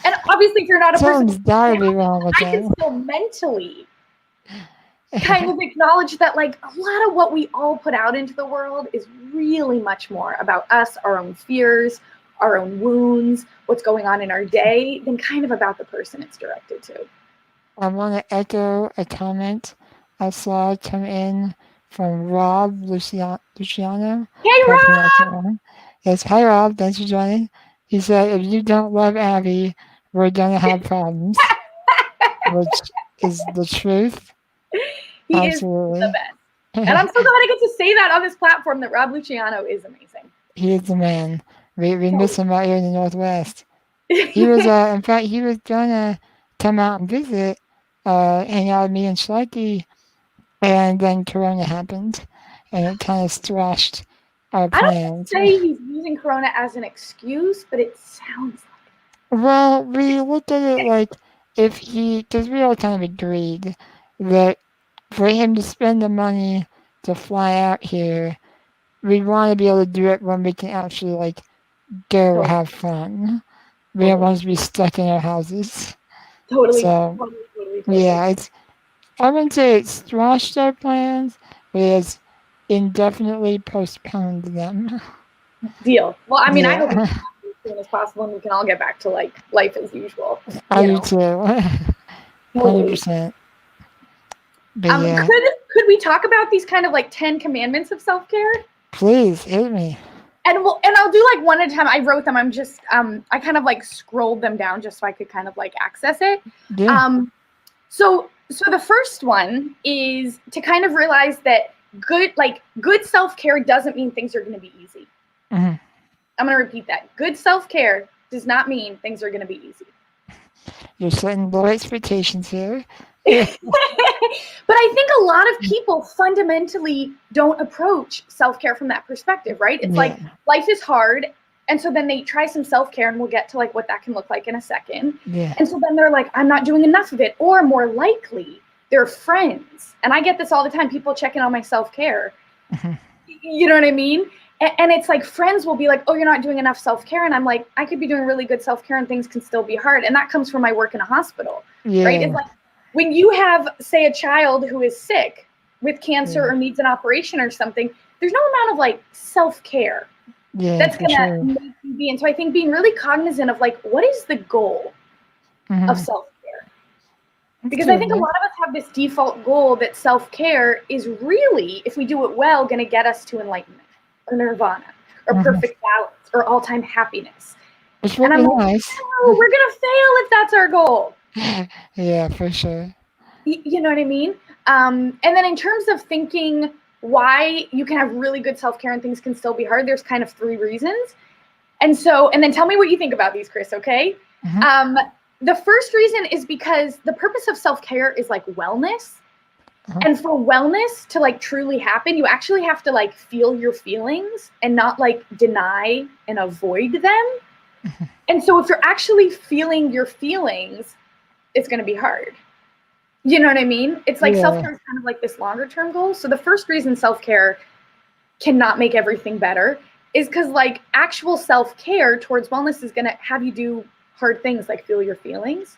And obviously, if you're not a person, I can still mentally kind of acknowledge that, like, a lot of what we all put out into the world is really much more about us, our own fears, our own wounds, what's going on in our day, than kind of about the person it's directed to. I want to echo a comment I saw come in from Rob Luciano. Hey, Rob! Yes, hi, Rob. Thanks for joining. He said, if you don't love Abby, we're going to have problems, which is the truth. He Absolutely. is the best. And I'm so glad I get to say that on this platform, that Rob Luciano is amazing. He is the man. We miss him out here in the Northwest. He was, in fact, he was going to come out and visit, hang out with me and Schlecky, and then Corona happened, and it kind of thrashed our plans. I don't say he's using Corona as an excuse, but it sounds like it. Well, we looked at it like because we all kind of agreed that for him to spend the money to fly out here, we want to be able to do it when we can actually, like, go have fun. We don't want to be stuck in our houses. Totally. So, totally. Yeah, I wouldn't say it's thrashed our plans, but it's indefinitely postponed them. Deal. Well, I mean, I hope it's as soon as possible and we can all get back to, like, life as usual. I do too. 100%. But yeah. Could we talk about these kind of like 10 commandments of self-care? Please, hit me. and I'll do like one at a time. I wrote them. I'm just I kind of like scrolled them down just so I could kind of like access it. Yeah. So the first one is to kind of realize that good self-care doesn't mean things are going to be easy. Mhm. I'm going to repeat that. Good self-care does not mean things are going to be easy. You're setting low expectations here. But I think a lot of people fundamentally don't approach self-care from that perspective, right? It's like Yeah. life is hard, and so then they try some self-care, and we'll get to like what that can look like in a second. Yeah. And so then they're like, I'm not doing enough of it, or more likely, their friends. And I get this all the time. People check in on my self-care. Mhm. You know what I mean? And it's like friends will be like, oh, you're not doing enough self-care. And I'm like, I could be doing really good self-care and things can still be hard. And that comes from my work in a hospital, right? It's Yeah. like when you have, say, a child who is sick with cancer Yeah. or needs an operation or something, there's no amount of like self-care Yeah, that's for going sure. to make you be. And so I think being really cognizant of like, what is the goal of Mhm. self-care? That's Because I good, think a man. lot of us have this default goal that self-care is really, if we do it well, going to get us to enlightenment or nirvana or Mhm. perfect balance or all-time happiness. Which And would I'm be like, nice. no, we're going to fail if that's our goal. Yeah, for sure. You know what I mean? And then in terms of thinking why you can have really good self-care and things can still be hard, there's kind of 3 reasons. And then tell me what you think about these, Chris, okay? Mhm. The first reason is because the purpose of self-care is like wellness. Uh-huh. And for wellness to like truly happen, you actually have to like feel your feelings and not like deny and avoid them. Mhm. And so if you're actually feeling your feelings, it's going to be hard. You know what I mean? It's like Yeah. self-care is kind of like this longer term goal. So the first reason self-care cannot make everything better is because like actual self-care towards wellness is going to have you do hard things like feel your feelings.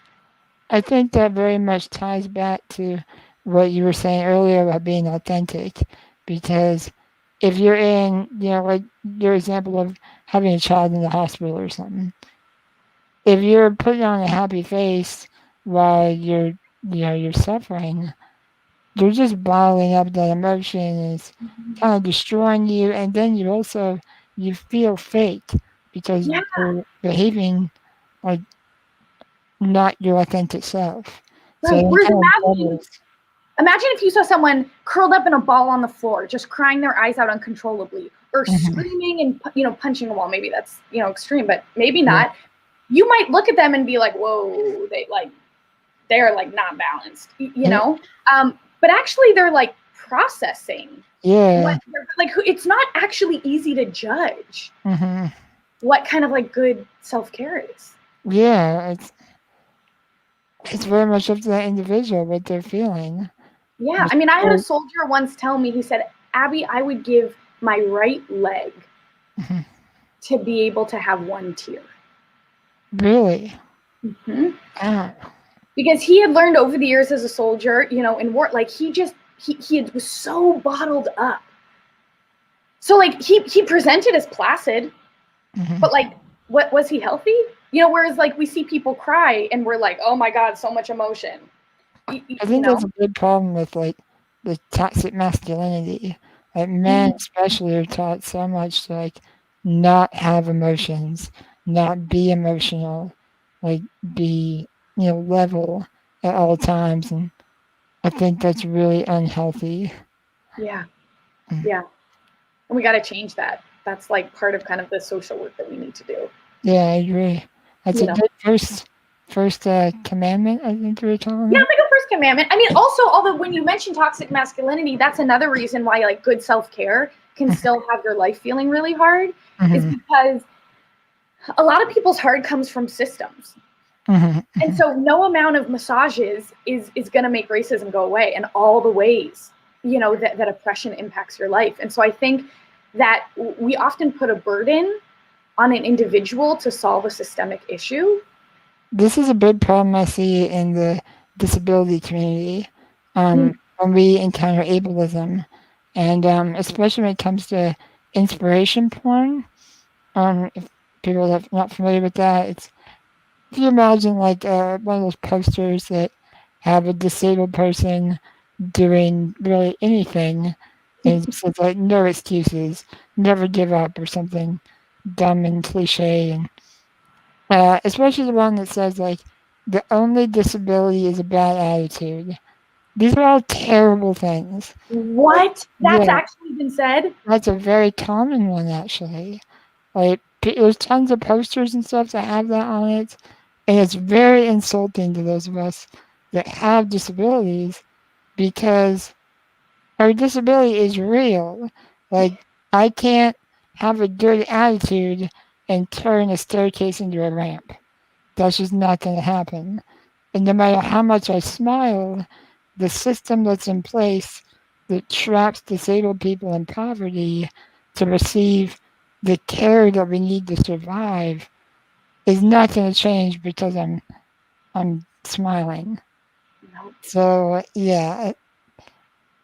I think that very much ties back to what you were saying earlier about being authentic. Because if you're in, like your example of having a child in the hospital or something, if you're putting on a happy face while you're suffering, you're just bottling up that emotion and it's kind of destroying you. And then you feel fake because Yeah. you're behaving like not your authentic self. So Right. it Whereas kind of doubles. imagine if you saw someone curled up in a ball on the floor, just crying their eyes out uncontrollably, or Mhm. screaming and punching a wall. Maybe that's extreme, but maybe Yeah. not. You might look at them and be like, "Whoa, they're like not balanced," you Yeah. know. But actually, they're like processing what Yeah. they're like. It's not actually easy to judge Mhm. what kind of like good self-care is. Yeah. It's very much up to that individual what they're feeling. Yeah, Just I mean, I had a because- soldier once tell me, he said, "Abby, I would give my right leg Mhm. to be able to have one tear." Really? Mm-hmm. Ah. Because he had learned over the years as a soldier, in war, like he was so bottled up. So like he presented as placid, Mhm. but like, what was he healthy? Whereas like we see people cry and we're like, oh my God, so much emotion. I You think know? that's a big problem with like the toxic masculinity. Like men Mhm. especially are taught so much to like not have emotions, not be emotional, like be, level at all times, and I think that's really unhealthy. Yeah, Mm. yeah. And we got to change that. That's like part of kind of the social work that we need to do. Yeah, I agree. That's You a know? good first commandment, I think you were telling Yeah, me. it's like a first commandment. I mean, also, although when you mention toxic masculinity, that's another reason why like good self-care can still have your life feeling really hard, is Mhm. because a lot of people's hard comes from systems. Mhm. And Mhm. so no amount of massages is going to make racism go away, and all the ways, that oppression impacts your life. And so I think that we often put a burden on an individual to solve a systemic issue. This is a big problem I see in the disability community, Mm. when we encounter ableism, and especially when it comes to inspiration porn. If people are not familiar with that, it's if you imagine like one of those posters that have a disabled person doing really anything, And it says like no excuses, never give up or something dumb and cliche, and especially the one that says like the only disability is a bad attitude. These are all terrible things. Like, What? That's yeah, actually been said? that's a very common one actually. Like there's tons of posters and stuff that have that on it, and it's very insulting to those of us that have disabilities because our disability is real. Like I can't have a good attitude and turn a staircase into a ramp. That's just not going to happen. And no matter how much I smile, the system that's in place that traps disabled people in poverty to receive the care that we need to survive is not going to change because I'm smiling. No. So yeah,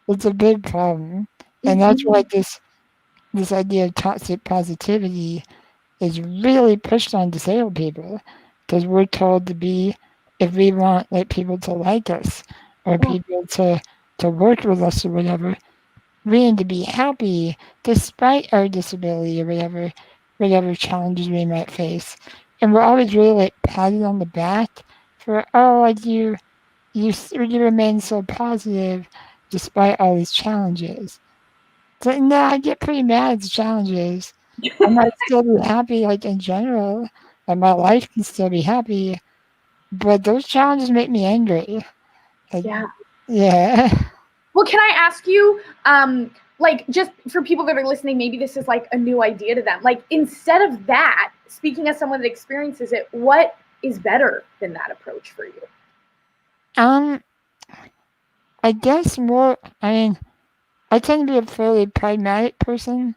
it's a big problem, and that's why Mhm. this idea of toxic positivity is really pushed on disabled people because we're told to be, if we want like people to like us or Yeah. people to work with us or whatever, we need to be happy despite our disability or whatever challenges we might face. And we're always really like patted on the back for oh like you remain so positive despite all these challenges. So no, I get pretty mad at the challenges. I might still be happy, like in general, and my life can still be happy, but those challenges make me angry. Like, Yeah. yeah. Well, can I ask you, like, just for people that are listening, maybe this is like a new idea to them. Like, instead of that, speaking as someone that experiences it, what is better than that approach for you? Um, I guess more. I mean, I tend to be a fairly pragmatic person.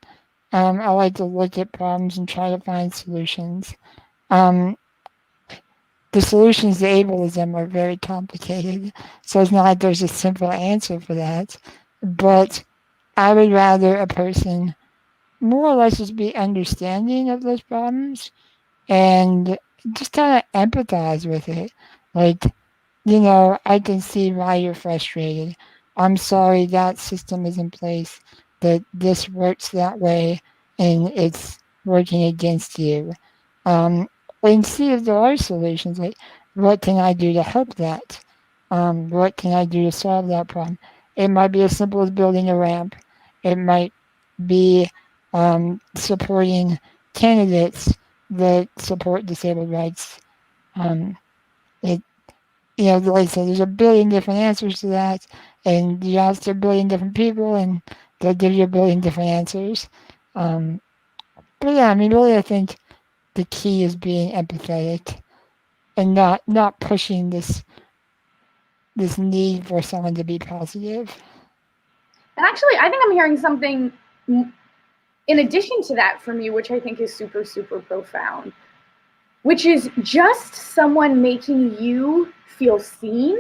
I like to look at problems and try to find solutions. Um, the solutions to ableism are very complicated, so it's not like there's a simple answer for that. But I would rather a person more or less just be understanding of those problems and just kind of empathize with it. Like, I can see why you're frustrated. I'm sorry that system is in place, that this works that way, and it's working against you. Um, and see if there are solutions. Like, what can I do to help that? What can I do to solve that problem? It might be as simple as building a ramp. It might be supporting candidates that support disabled rights. Um, it like I said, there's a billion different answers to that, and you ask a billion different people, and they'll give you a billion different answers. Um, but yeah, I mean, really, I think the key is being empathetic and not pushing this need for someone to be positive. And actually, I think I'm hearing something in addition to that from you, which I think is super, super profound, which is just someone making you feel seen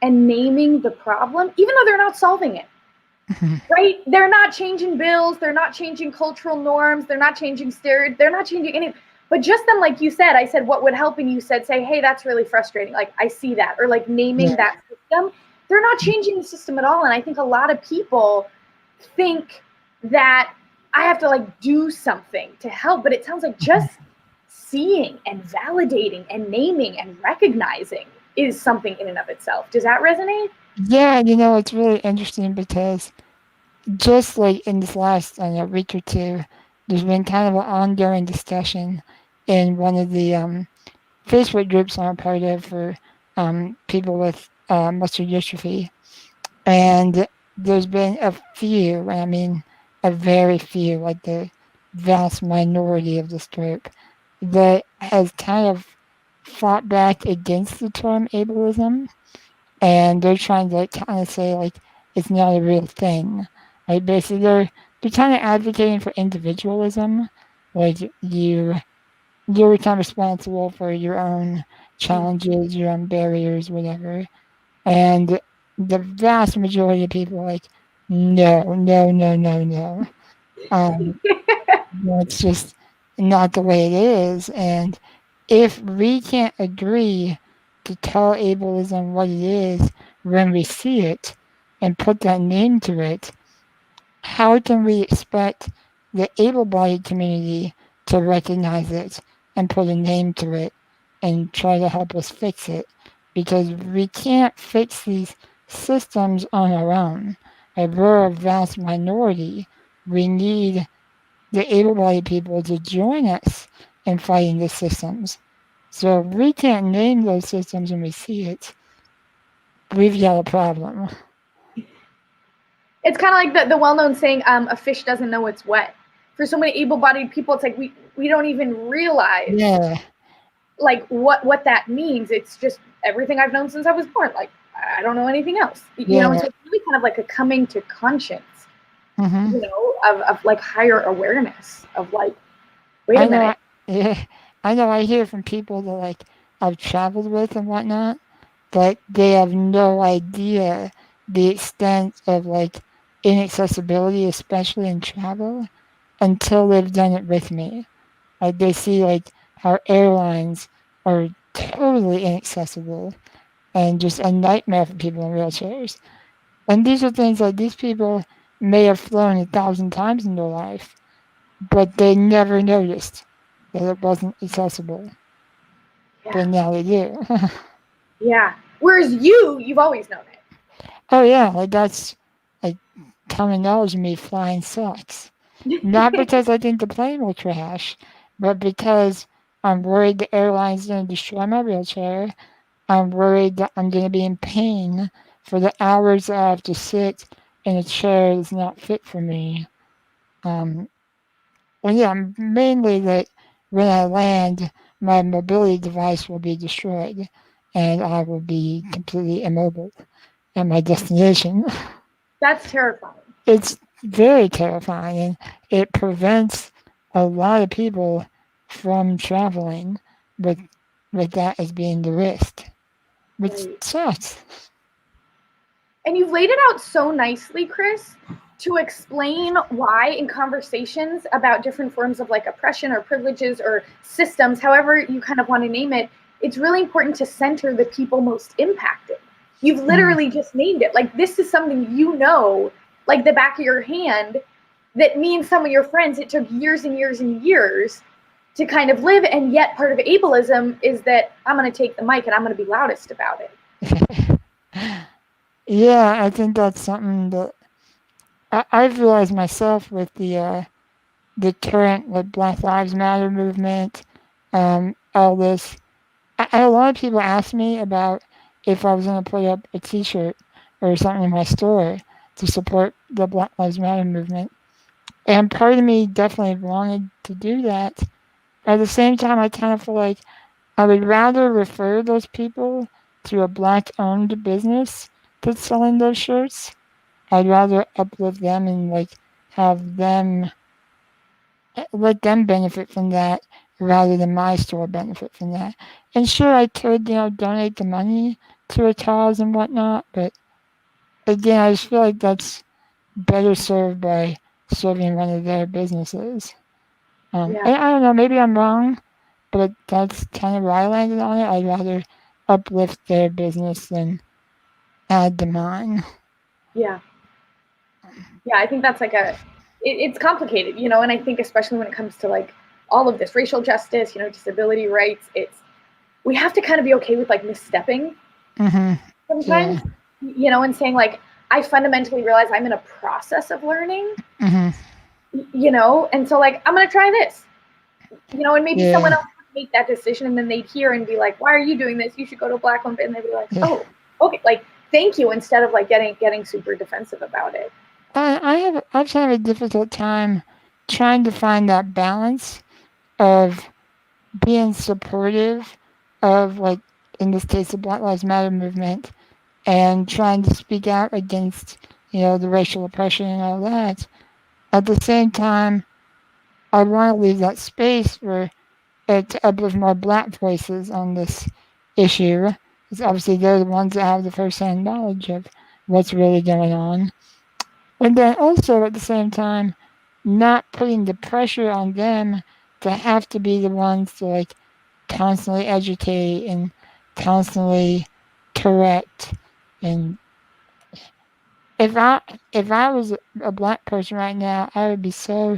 and naming the problem, even though they're not solving it. Right? They're not changing bills, they're not changing cultural norms, they're not changing stereotypes, they're not changing any. But just them, like you said, I said, what would help? And you said, say, hey, that's really frustrating. Like, I see that. Or like naming Yeah. that system. They're not changing the system at all. And I think a lot of people think that I have to like do something to help. But it sounds like just seeing and validating and naming and recognizing is something in and of itself. Does that resonate? Yeah, it's really interesting because just like in this last week or two, there's been kind of an ongoing discussion in one of the Facebook groups I'm a part of for people with muscular dystrophy. And there's been a few, I mean, a very few, like the vast minority of this group, that has kind of fought back against the term ableism. And they're trying to like, kind of say, like, it's not a real thing. Like, basically, they're kind of advocating for individualism. Like, you're kind of responsible for your own challenges, your own barriers, whatever. And the vast majority of people are like, no, no, no, no, no. Um, it's just not the way it is. And if we can't agree to tell ableism what it is when we see it and put that name to it, how can we expect the able-bodied community to recognize it and put a name to it and try to help us fix it? Because we can't fix these systems on our own. We're a vast minority. We need the able-bodied people to join us in fighting the systems. So if we can't name those systems when we see it, we've got a problem. It's kind of like the well-known saying, a fish doesn't know it's wet. For so many able-bodied people, it's like we don't even realize like what that means. It's just everything I've known since I was born. Like I don't know anything else. You know, and so it's really kind of like a coming to conscience, you know, of like higher awareness of like, wait a minute. I know I hear from people that like I've traveled with and whatnot, but they have no idea the extent of like inaccessibility, especially in travel, until they've done it with me. Like they see like how airlines are totally inaccessible and just a nightmare for people in wheelchairs. And these are things like these people may have flown 1,000 times in their life, but they never noticed that it wasn't accessible. Yeah. But now they do. Yeah. Whereas you've always known it. Oh yeah, like that's like common knowledge to me. Flying sucks. Not because I think the plane will crash, but because I'm worried the airline's going to destroy my wheelchair. I'm worried that I'm going to be in pain for the hours that I have to sit in a chair that's not fit for me. Well, yeah, mainly that when I land, my mobility device will be destroyed and I will be completely immobile at my destination. That's terrifying. It's very terrifying and it prevents a lot of people from traveling with, with that as being the risk, which sucks. And you've laid it out so nicely, Chris, to explain why in conversations about different forms of like oppression or privileges or systems, however you kind of want to name it, it's really important to center the people most impacted. You've literally just named it. Like this is something you know, like the back of your hand, that me and some of your friends, it took years and years and years to kind of live. And yet part of ableism is that I'm going to take the mic and I'm going to be loudest about it. Yeah, I think that's something that I've realized myself with the current like Black Lives Matter movement, all this. A lot of people ask me about if I was going to put up a T-shirt or something in my store to support the Black Lives Matter movement, and part of me definitely wanted to do that. At the same time, I kind of feel like I would rather refer those people to a black-owned business that's selling those shirts. I'd rather uplift them and like have them let them benefit from that rather than my store benefit from that. And sure, I could donate the money to a cause and whatnot, but again, I just feel like that's better served by serving one of their businesses. And I don't know, maybe I'm wrong, but that's kind of where I landed on it. I'd rather uplift their business than add to mine. Yeah. Yeah, I think that's like it's complicated, you know, and I think especially when it comes to like all of this racial justice, you know, disability rights, we have to kind of be okay with like misstepping sometimes, you know, and saying like, I fundamentally realize I'm in a process of learning, you know, and so like, I'm going to try this, you know, and maybe someone else would make that decision and then they'd hear and be like, why are you doing this? You should go to a black one. And they'd be like, oh, okay. Like, thank you. Instead of like getting super defensive about it. I've had a difficult time trying to find that balance of being supportive of, like, in this case, the Black Lives Matter movement, and trying to speak out against, the racial oppression and all that. At the same time, I want to leave that space for it to uplift more black voices on this issue. Because obviously they're the ones that have the first-hand knowledge of what's really going on. And then also at the same time, not putting the pressure on them to have to be the ones to like constantly educate and constantly correct and if I if I was a black person right now, I would be so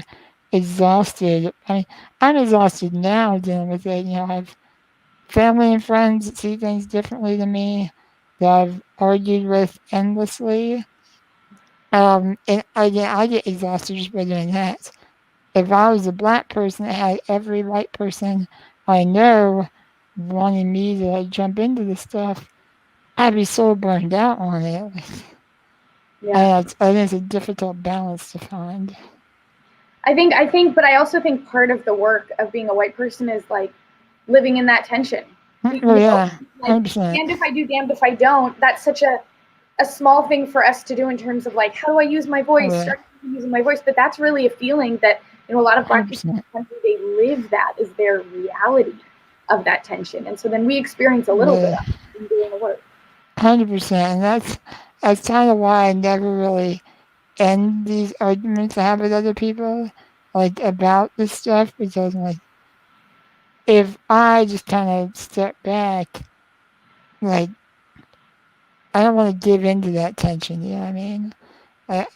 exhausted. I mean, I'm exhausted now dealing with it. I have family and friends that see things differently than me that I've argued with endlessly. And I get exhausted just by doing that. If I was a black person that had every white person I know wanting me to like, jump into this stuff, I'd be so burned out on it. Yeah. And I think it's a difficult balance to find. I think, but I also think part of the work of being a white person is like living in that tension. Oh You know, yeah, like 100%. damned if I do, damned if I don't. That's such a small thing for us to do in terms of like how do I use my Oh voice, yeah, start using my voice. But that's really a feeling that a lot of black people in 100%. the country, they live that is their reality of that tension, and so then we experience a little bit Yeah, of it in doing the work. 100%. And that's kind of why I never really end these arguments I have with other people, like about this stuff, because like if I just kind of step back, like I don't want to give into that tension. You know what I mean? I,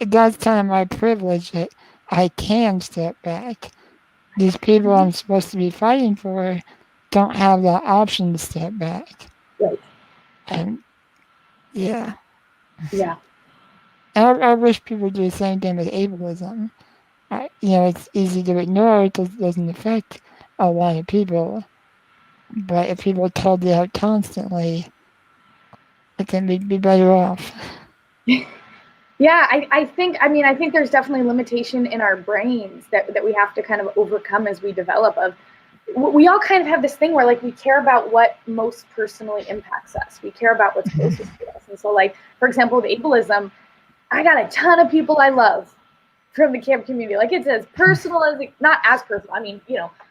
that's kind of my privilege that I can step back. These people Mm-hmm. I'm supposed to be fighting for don't have that option to step back. Right. And yeah, Yeah. and I wish people would do the same thing with ableism. It's easy to ignore it because it doesn't affect a lot of people. But if people told you out constantly, I think we'd be better off. Yeah, I think there's definitely limitation in our brains that we have to kind of overcome as we develop. Of we all kind of have this thing where like we care about what most personally impacts us. We care about what's closest to us. And so like for example with ableism, I got a ton of people I love from the camp community. Like it's as personal as not as personal. I mean,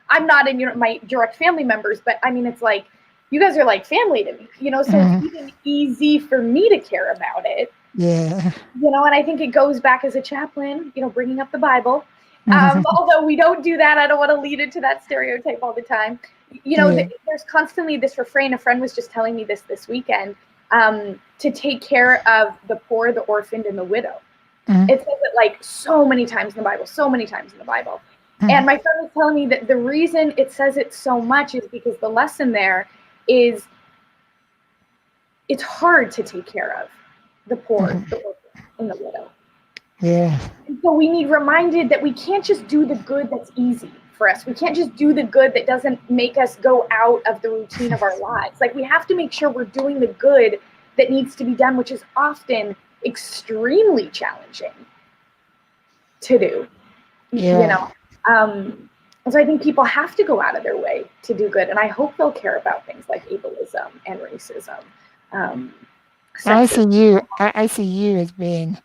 I'm not in my direct family members, but I mean it's like you guys are like family to me. So it's even easy for me to care about it. Yeah. And I think it goes back as a chaplain, bringing up the Bible. Although we don't do that, I don't want to lead into that stereotype all the time. Yeah. There's constantly this refrain. A friend was just telling me this weekend, to take care of the poor, the orphaned, and the widow. Mhm. It says it like so many times in the Bible, so many times in the Bible. And my friend was telling me that the reason it says it so much is because the lesson there is it's hard to take care of the poor, the orphan, and the widow. Yeah. And so we need reminded that we can't just do the good that's easy for us. We can't just do the good that doesn't make us go out of the routine of our lives. Like we have to make sure we're doing the good that needs to be done, which is often extremely challenging to do. Yeah. And so I think people have to go out of their way to do good. And I hope they'll care about things like ableism and racism, I sexism. see you. I see you as being,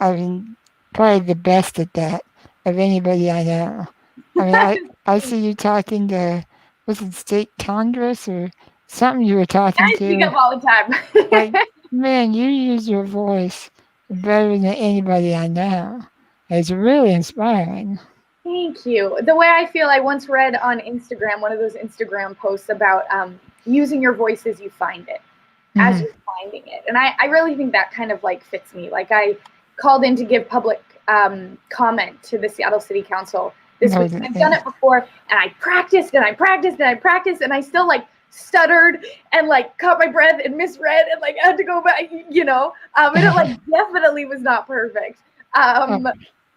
I mean, probably the best at that of anybody I know. I mean, I see you talking to, was it state Congress or something you were talking I speak to? up all the Like, time. man, you use your voice better than anybody I know. It's really inspiring. Thank you. The way I feel, I once read on Instagram, one of those Instagram posts about using your voice as you find it, as Hmm. you're finding it. And I really think that kind of like fits me. Like I called in to give public comment to the Seattle City Council this week. I've done Yeah. it before and I practiced and I practiced and I practiced and I still like stuttered and like caught my breath and misread and like had to go back. And it like definitely was not perfect. Oh,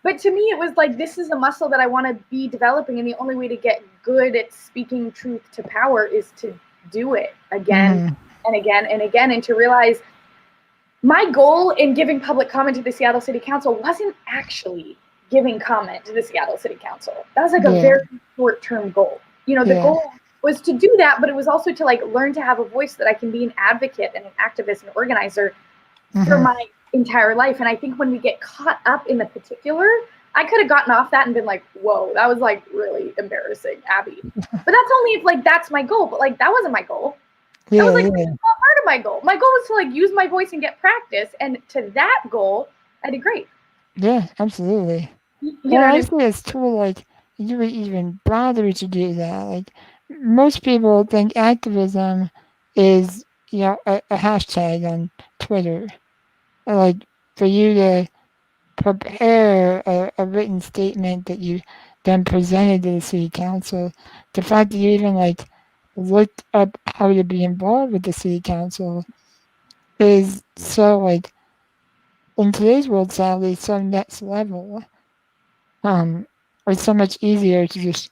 But to me, it was like, this is a muscle that I want to be developing. And the only way to get good at speaking truth to power is to do it again mhm. and again and again. And to realize my goal in giving public comment to the Seattle City Council wasn't actually giving comment to the Seattle City Council. That was like a Yeah. very short term goal. The Yeah. goal was to do that, but it was also to like learn to have a voice that I can be an advocate and an activist and organizer for Hmm. my entire life. And I think when we get caught up in the particular, I could have gotten off that and been like, whoa, that was like really embarrassing, Abby. But that's only if like that's my goal. But like that wasn't my goal. That was Yeah. like a Yeah. small part of my goal. My goal was to like use my voice and get practice. And to that goal, I did great. Yeah. Absolutely. You Well, know what I I mean? see it's cool, like, you would even bother to do that. Like, most people think activism is, a hashtag on Twitter. Like, for you to prepare a written statement that you then presented to the city council, the fact that you even like looked up how to be involved with the city council is so like in today's world sadly so next level. Um it's so much easier to just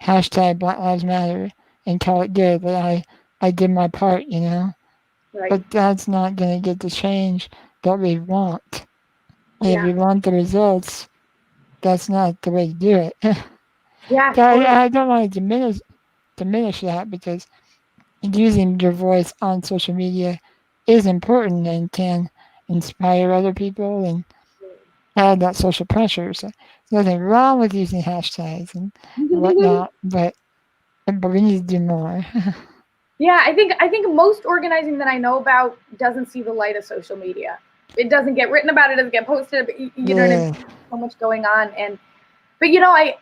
hashtag Black Lives Matter and call it good that I did my part, you know? Right. But that's not gonna get the change that we want. If Yeah. we want the results, that's not the way to do it. Yeah, So totally. I don't want to diminish that because using your voice on social media is important and can inspire other people and add that social pressure. So there's nothing wrong with using hashtags and whatnot, but we need to do more. Yeah, I think most organizing that I know about doesn't see the light of social media. It doesn't get written about, it doesn't get posted, but you know what I mean? Yeah. So much going on. And but you know, I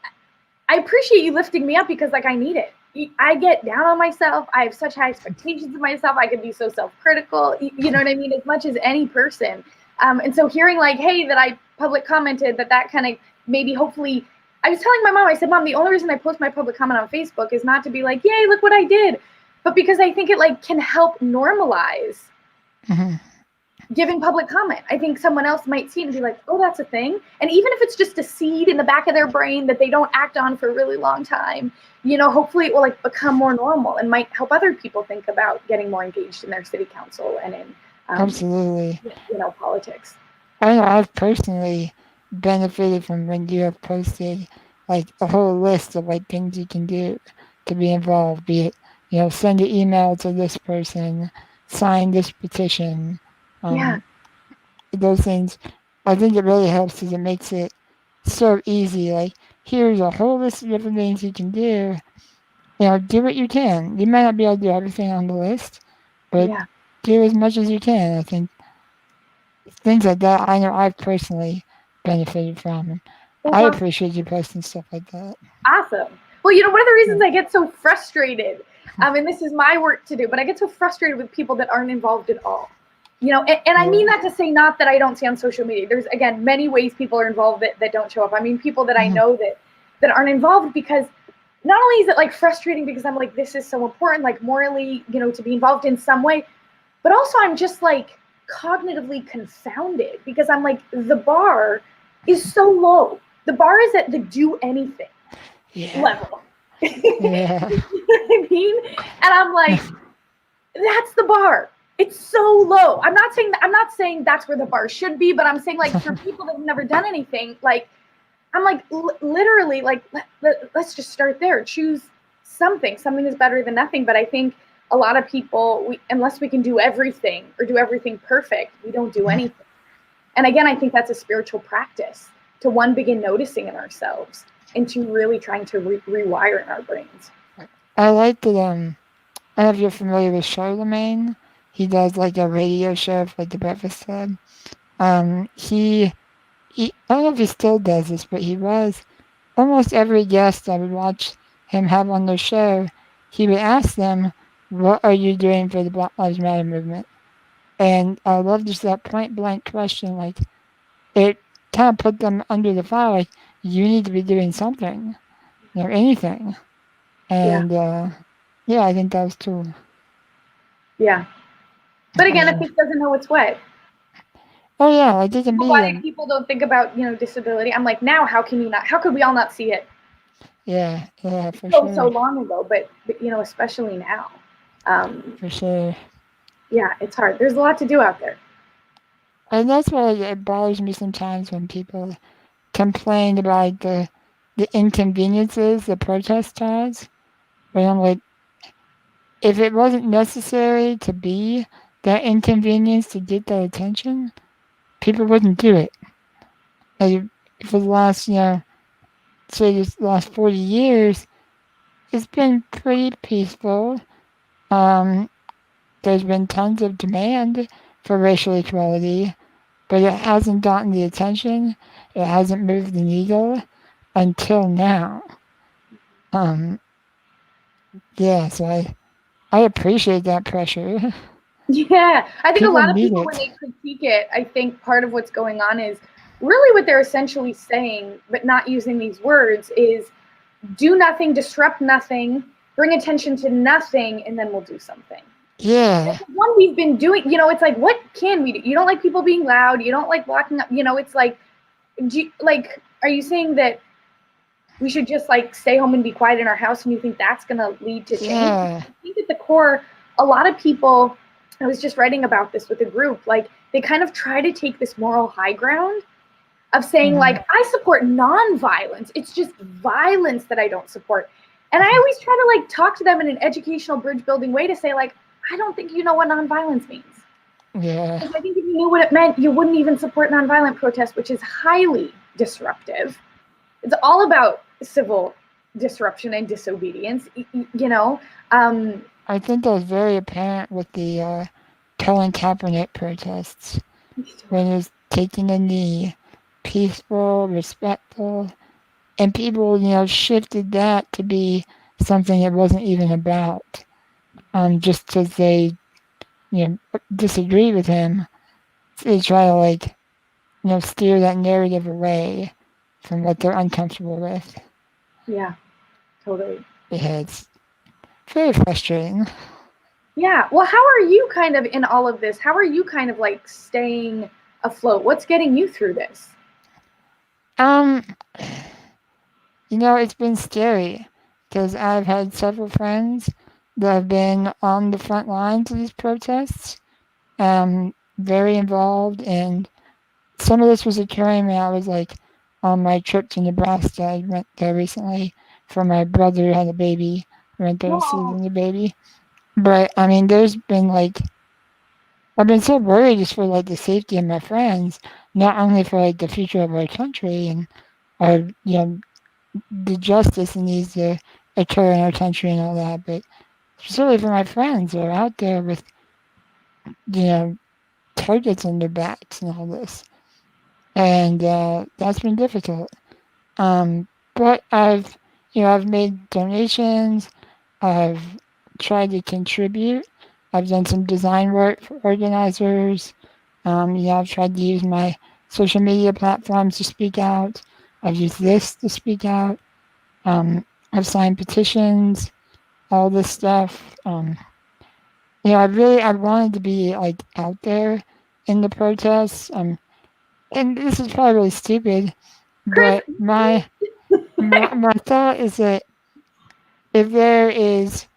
appreciate you lifting me up because like I need it. I get down on myself. I have such high expectations of myself. I can be so self-critical. You know what I mean? As much as any person. And so hearing like, hey, that I public commented that kind of maybe hopefully. I was telling my mom. I said, Mom, the only reason I post my public comment on Facebook is not to be like, yay, look what I did, but because I think it like can help normalize Mhm. giving public comment. I think someone else might see it and be like, oh, that's a thing. And even if it's just a seed in the back of their brain that they don't act on for a really long time, you know, hopefully it will like become more normal and might help other people think about getting more engaged in their city council and in, Absolutely. you know, politics. I know I've personally benefited from when you have posted like a whole list of like things you can do to be involved, be it, send an email to this person, sign this petition, Yeah. um, those things. I think it really helps because it makes it so easy. Like, here's a whole list of different things you can do. Do what you can. You might not be able to do everything on the list, but Yeah. do as much as you can. I think things like that, I know I've personally benefited from. And That's I awesome. appreciate you posting stuff like that. Awesome. Well, you know, one of the Yeah. reasons I get so frustrated, and this is my work to do, but I get so frustrated with people that aren't involved at all. You know, and I mean Yeah. that to say not that I don't see on social media. There's again many ways people are involved that don't show up. I mean people that I Mhm. know that aren't involved because not only is it like frustrating because I'm like, this is so important, like morally, you know, to be involved in some way, but also I'm just like cognitively confounded because I'm like, the bar is so low. The bar is at the do anything Yeah. level. You know Yeah. what I mean? And I'm like, that's the bar. It's so low. I'm not saying that's where the bar should be, but I'm saying like for people that have never done anything, like I'm like literally like let's just start there. Choose something. Something is better than nothing. But I think a lot of people, unless we can do everything or do everything perfect, we don't do anything. And again, I think that's a spiritual practice to one begin noticing in ourselves and to really trying to rewire in our brains. I like that. I don't know if you're familiar with Charlemagne. He does like a radio show for like the Breakfast Club. He I don't know if he still does this, but he was almost every guest I would watch him have on the show. He would ask them, "What are you doing for the Black Lives Matter movement?" And I love just that point blank question. Like it kind of put them under the fire. Like you need to be doing something, anything. Yeah, And yeah, I think that was cool. yeah. But again, if Uh, it doesn't know it's what, oh yeah, it doesn't why be. people don't think about disability. I'm like, now how can you not? How could we all not see it Yeah, for so sure, long ago? But especially now. Um, for sure. yeah, it's hard. There's a lot to do out there. And that's why it bothers me sometimes when people complain about the inconveniences the protest cause. But I'm like, if it wasn't necessary to be that inconvenience to get that attention, people wouldn't do it. Like for the last, say this last 40 years, it's been pretty peaceful. Um, there's been tons of demand for racial equality, but it hasn't gotten the attention. It hasn't moved the needle until now. Um, yeah, so I appreciate that pressure. Yeah, I think a People lot of need people, when it. they critique it, I think part of what's going on is really what they're essentially saying, but not using these words, is do nothing, disrupt nothing, bring attention to nothing, and then we'll do something. Yeah, One we've been doing, it's like, what can we do? You don't like people being loud. You don't like blocking up. It's like, are you saying that we should just like stay home and be quiet in our house, and you think that's going to lead to change? yeah, I think at the core, a lot of people, I was just writing about this with a group, like they kind of try to take this moral high ground of saying, mhm, like, I support nonviolence. It's just violence that I don't support. And I always try to like talk to them in an educational bridge building way to say, like, I don't think you know what nonviolence means. yeah. Because I think if you knew what it meant, you wouldn't even support nonviolent protest, which is highly disruptive. It's all about civil disruption and disobedience, you know? Um, I think that was very apparent with the Colin Kaepernick protests when he was taking a knee, peaceful, respectful, and people, shifted that to be something it wasn't even about. Just because they, disagree with him, they try to like, steer that narrative away from what they're uncomfortable with. yeah, totally. Yeah, it's very frustrating. Yeah. Well, how are you kind of in all of this? How are you kind of like staying afloat? What's getting you through this? Um, it's been scary because I've had several friends that have been on the front lines of these protests, very involved, and some of this was occurring when I was like on my trip to Nebraska. I went there recently for my brother who had a baby. I went there to see Oh, the baby. But I mean, there's been like I've been so worried just for like the safety of my friends, not only for like the future of our country and our the justice that needs to occur in our country and all that, but especially for my friends who are out there with you know targets on their backs and all this, and that's been difficult. But I've made donations. I've tried to contribute. I've done some design work for organizers. I've tried to use my social media platforms to speak out. I've used this to speak out. I've signed petitions, all this stuff. I wanted to be like out there in the protests. And this is probably really stupid, Chris, but my thought is that if there is,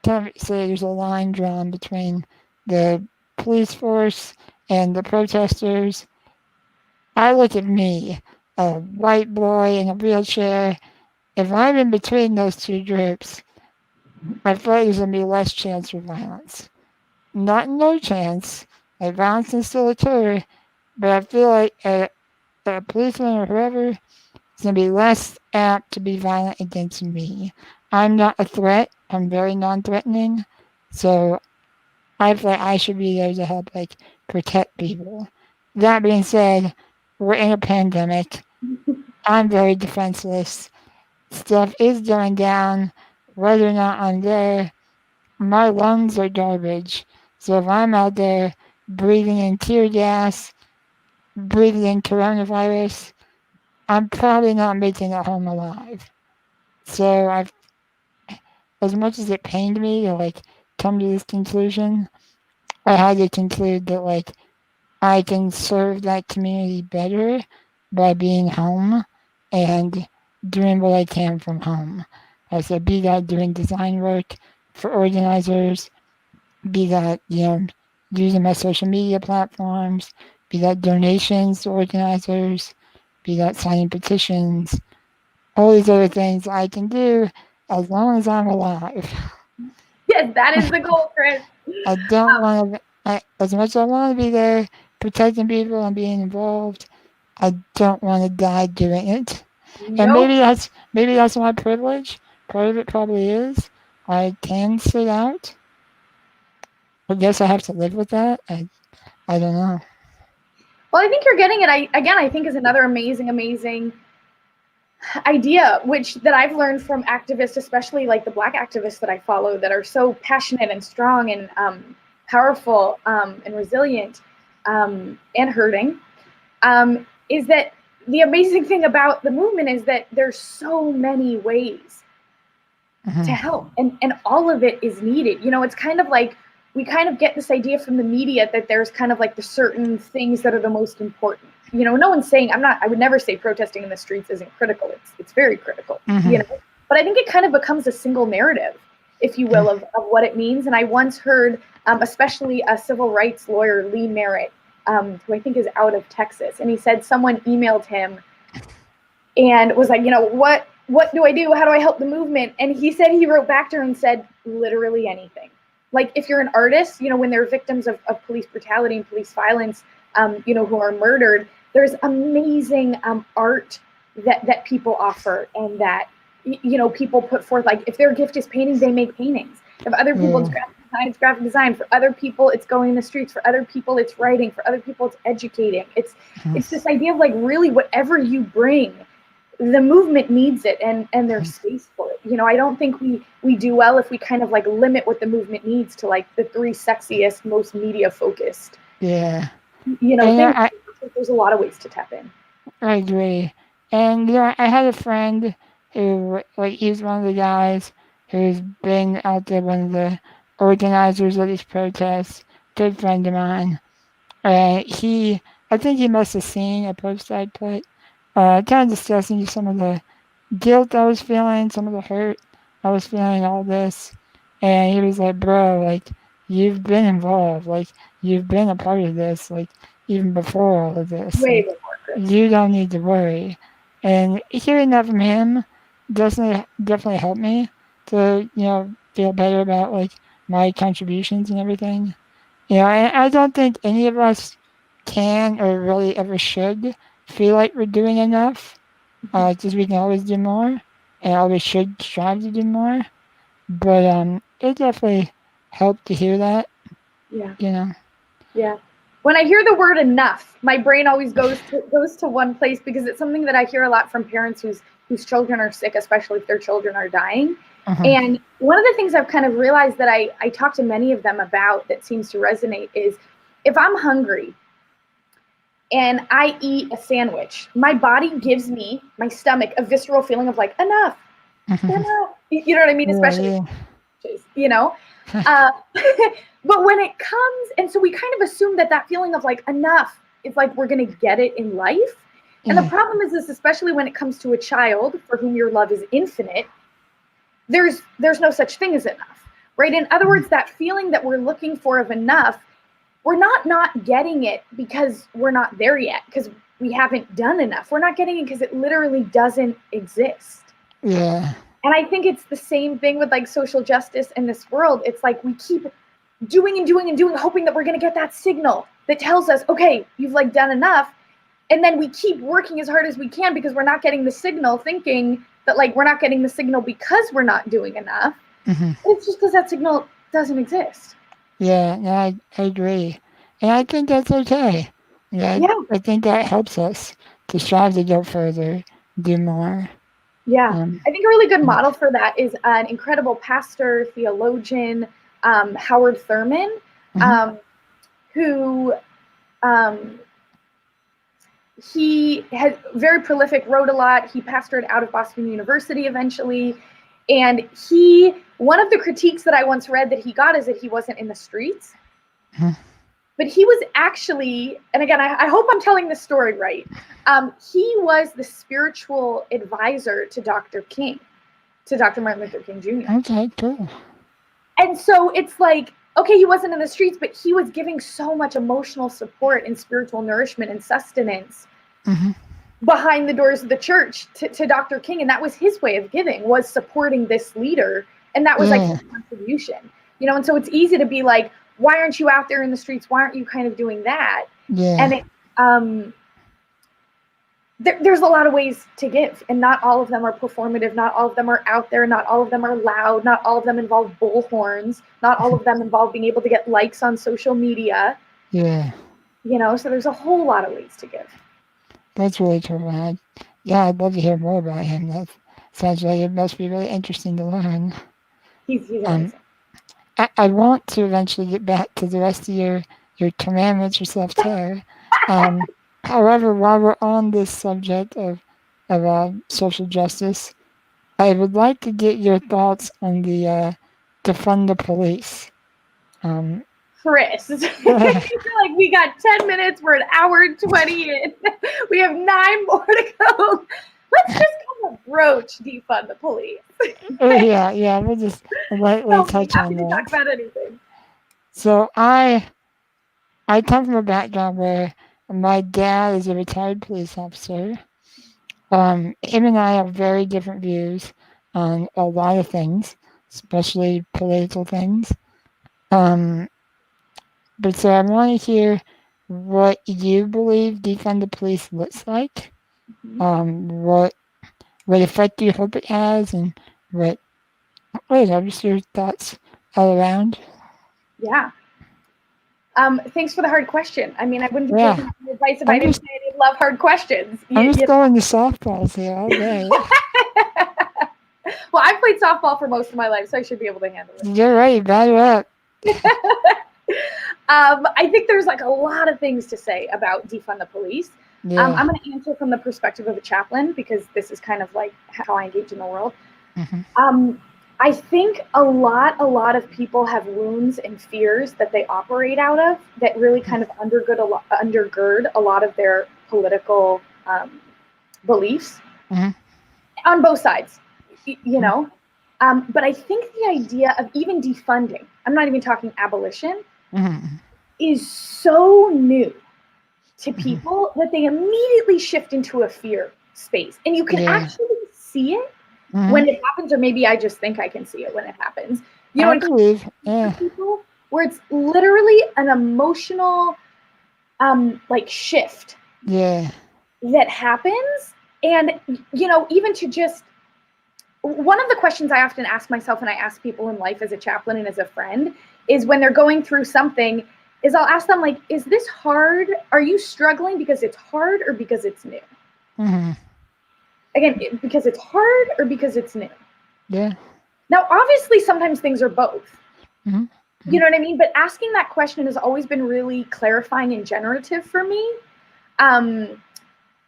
say, there's a line drawn between the police force and the protesters, I look at me, a white boy in a wheelchair. If I'm in between those two groups, I feel like there's gonna be less chance for violence. Not no chance. Like violence can still occur, but I feel like a policeman or whoever is gonna be less apt to be violent against me. I'm not a threat. I'm very non-threatening, so I feel like I should be there to help like protect people. That being said, we're in a pandemic. I'm very defenseless. Stuff is going down. Whether or not I'm there, my lungs are garbage. So if I'm out there breathing in tear gas, breathing in coronavirus, I'm probably not making it home alive. So as much as it pained me to like come to this conclusion, I had to conclude that like I can serve that community better by being home and doing what I can from home. I said, be that doing design work for organizers, be that, using my social media platforms, be that donations to organizers, be that signing petitions, all these other things I can do as long as I'm alive. yes, that is the goal, Chris. I don't want to, as much as I want to be there protecting people and being involved, I don't want to die doing it. And Nope. maybe that's my privilege. Part of it probably is. I can sit out. I guess I have to live with that. I don't know. Well, I think you're getting it. I think is another amazing idea, which that I've learned from activists, especially like the Black activists that I follow, that are so passionate and strong and powerful and resilient and hurting, is that the amazing thing about the movement is that there's so many ways to help, and all of it is needed. You know, it's kind of like we kind of get this idea from the media that there's kind of like the certain things that are the most important. You know, no one's saying, I would never say protesting in the streets isn't critical. It's very critical, you know, but I think it kind of becomes a single narrative, if you will, of what it means. And I once heard, especially a civil rights lawyer, Lee Merritt, who I think is out of Texas, and he said someone emailed him and was like, you know, what do I do? How do I help the movement? And he said he wrote back to her and said, literally anything. Like, if you're an artist, you know, when there are victims of police brutality and police violence, you know, who are murdered, there's amazing art that people offer, and that, you know, people put forth. Like, if their gift is painting, they make paintings. If other people, it's graphic design. For other people, it's going in the streets. For other people, it's writing. For other people, it's educating. It's this idea of, like, really whatever you bring, the movement needs it, and there's space for it. You know, I don't think we do well if we kind of like limit what the movement needs to like the 3 sexiest, most media focused. Yeah. You know, I think there's a lot of ways to tap in. I agree. And yeah, I had a friend who, like, he's one of the guys who's been out there, one of the organizers of these protests, good friend of mine. I think he must have seen a post I put, kind of discussing some of the guilt I was feeling, some of the hurt I was feeling, all this. And he was like, bro, like, you've been involved, like, you've been a part of this, like, even before all of this. Way before, Chris. You don't need to worry. And hearing that from him definitely helped me to, you know, feel better about, like, my contributions and everything. You know, I don't think any of us can or really ever should feel like we're doing enough, because we can always do more and always should strive to do more. But it definitely helped to hear that. Yeah. You know. Yeah. When I hear the word enough, my brain always goes to one place, because it's something that I hear a lot from parents whose children are sick, especially if their children are dying. And one of the things I've kind of realized that I talk to many of them about that seems to resonate is, if I'm hungry and I eat a sandwich, my body gives me, my stomach, a visceral feeling of like, enough. Enough. You know what I mean? Especially, you know. But when it comes, and so we kind of assume that feeling of like enough is like we're going to get it in life. And the problem is this, especially when it comes to a child for whom your love is infinite, there's no such thing as enough, right? In other words, that feeling that we're looking for of enough, we're not getting it because we're not there yet, because we haven't done enough. We're not getting it because it literally doesn't exist. Yeah. And I think it's the same thing with like social justice in this world. It's like we keep doing and doing and doing, hoping that we're going to get that signal that tells us, okay, you've like done enough. And then we keep working as hard as we can because we're not getting the signal, thinking that like we're not getting the signal because we're not doing enough. It's just because that signal doesn't exist. Yeah, no, I agree. And I think that's okay. Yeah, I think that helps us to strive to go further, do more. Yeah, I think a really good model for that is an incredible pastor, theologian, Howard Thurman, who he had very prolific, wrote a lot. He pastored out of Boston University eventually. And one of the critiques that I once read that he got is that he wasn't in the streets. But he was actually, and again, I hope I'm telling this story right. He was the spiritual advisor to Dr. King, to Dr. Martin Luther King Jr. Okay, cool. And so it's like, okay, he wasn't in the streets, but he was giving so much emotional support and spiritual nourishment and sustenance behind the doors of the church to Dr. King. And that was his way of giving, was supporting this leader. And that was like his contribution, you know? And so it's easy to be like, why aren't you out there in the streets? Why aren't you kind of doing that? Yeah. And there's a lot of ways to give, and not all of them are performative. Not all of them are out there. Not all of them are loud. Not all of them involve bullhorns. Not all of them involve being able to get likes on social media. Yeah. You know, so there's a whole lot of ways to give. That's really cool. I'd love to hear more about him. That sounds like it must be really interesting to learn. He's amazing. I want to eventually get back to the rest of your commandments for self care. Um, However, while we're on this subject of social justice, I would like to get your thoughts on the defund the police. Um, Chris, I feel like we got 10 minutes. We're an hour and 20 in. We have 9 more to go. Let's just kind of broach defund the police. yeah, we'll just lightly So touch happy on to talk that. about anything. So I come from a background where my dad is a retired police officer. Him and I have very different views on a lot of things, especially political things. Um, but so I want to hear what you believe defund the police looks like. Mhm. What effect you hope it has, and what are just your thoughts all around? Yeah. Thanks for the hard question. I mean, I wouldn't be Yeah, taking your advice if I I'm didn't just say I didn't love hard questions. I'm just going to softballs here all day. Well, I've played softball for most of my life, so I should be able to handle it. You're right, batter up. I think there's like a lot of things to say about defund the police. Yeah. I'm going to answer from the perspective of a chaplain because this is kind of like how I engage in the world. Mm-hmm. I think a lot of people have wounds and fears that they operate out of that really kind of undergird a lot of their political beliefs on both sides, you know. But I think the idea of even defunding, I'm not even talking abolition, is so new to people that they immediately shift into a fear space. And you can actually see it when it happens, or maybe I just think I can see it when it happens. You know, I believe, people where it's literally an emotional like shift that happens. And you know, even to just one of the questions I often ask myself and I ask people in life as a chaplain and as a friend is when they're going through something is I'll ask them like, is this hard? Are you struggling because it's hard or because it's new? Again, because it's hard or because it's new? Yeah. Now, obviously, sometimes things are both. You know what I mean? But asking that question has always been really clarifying and generative for me,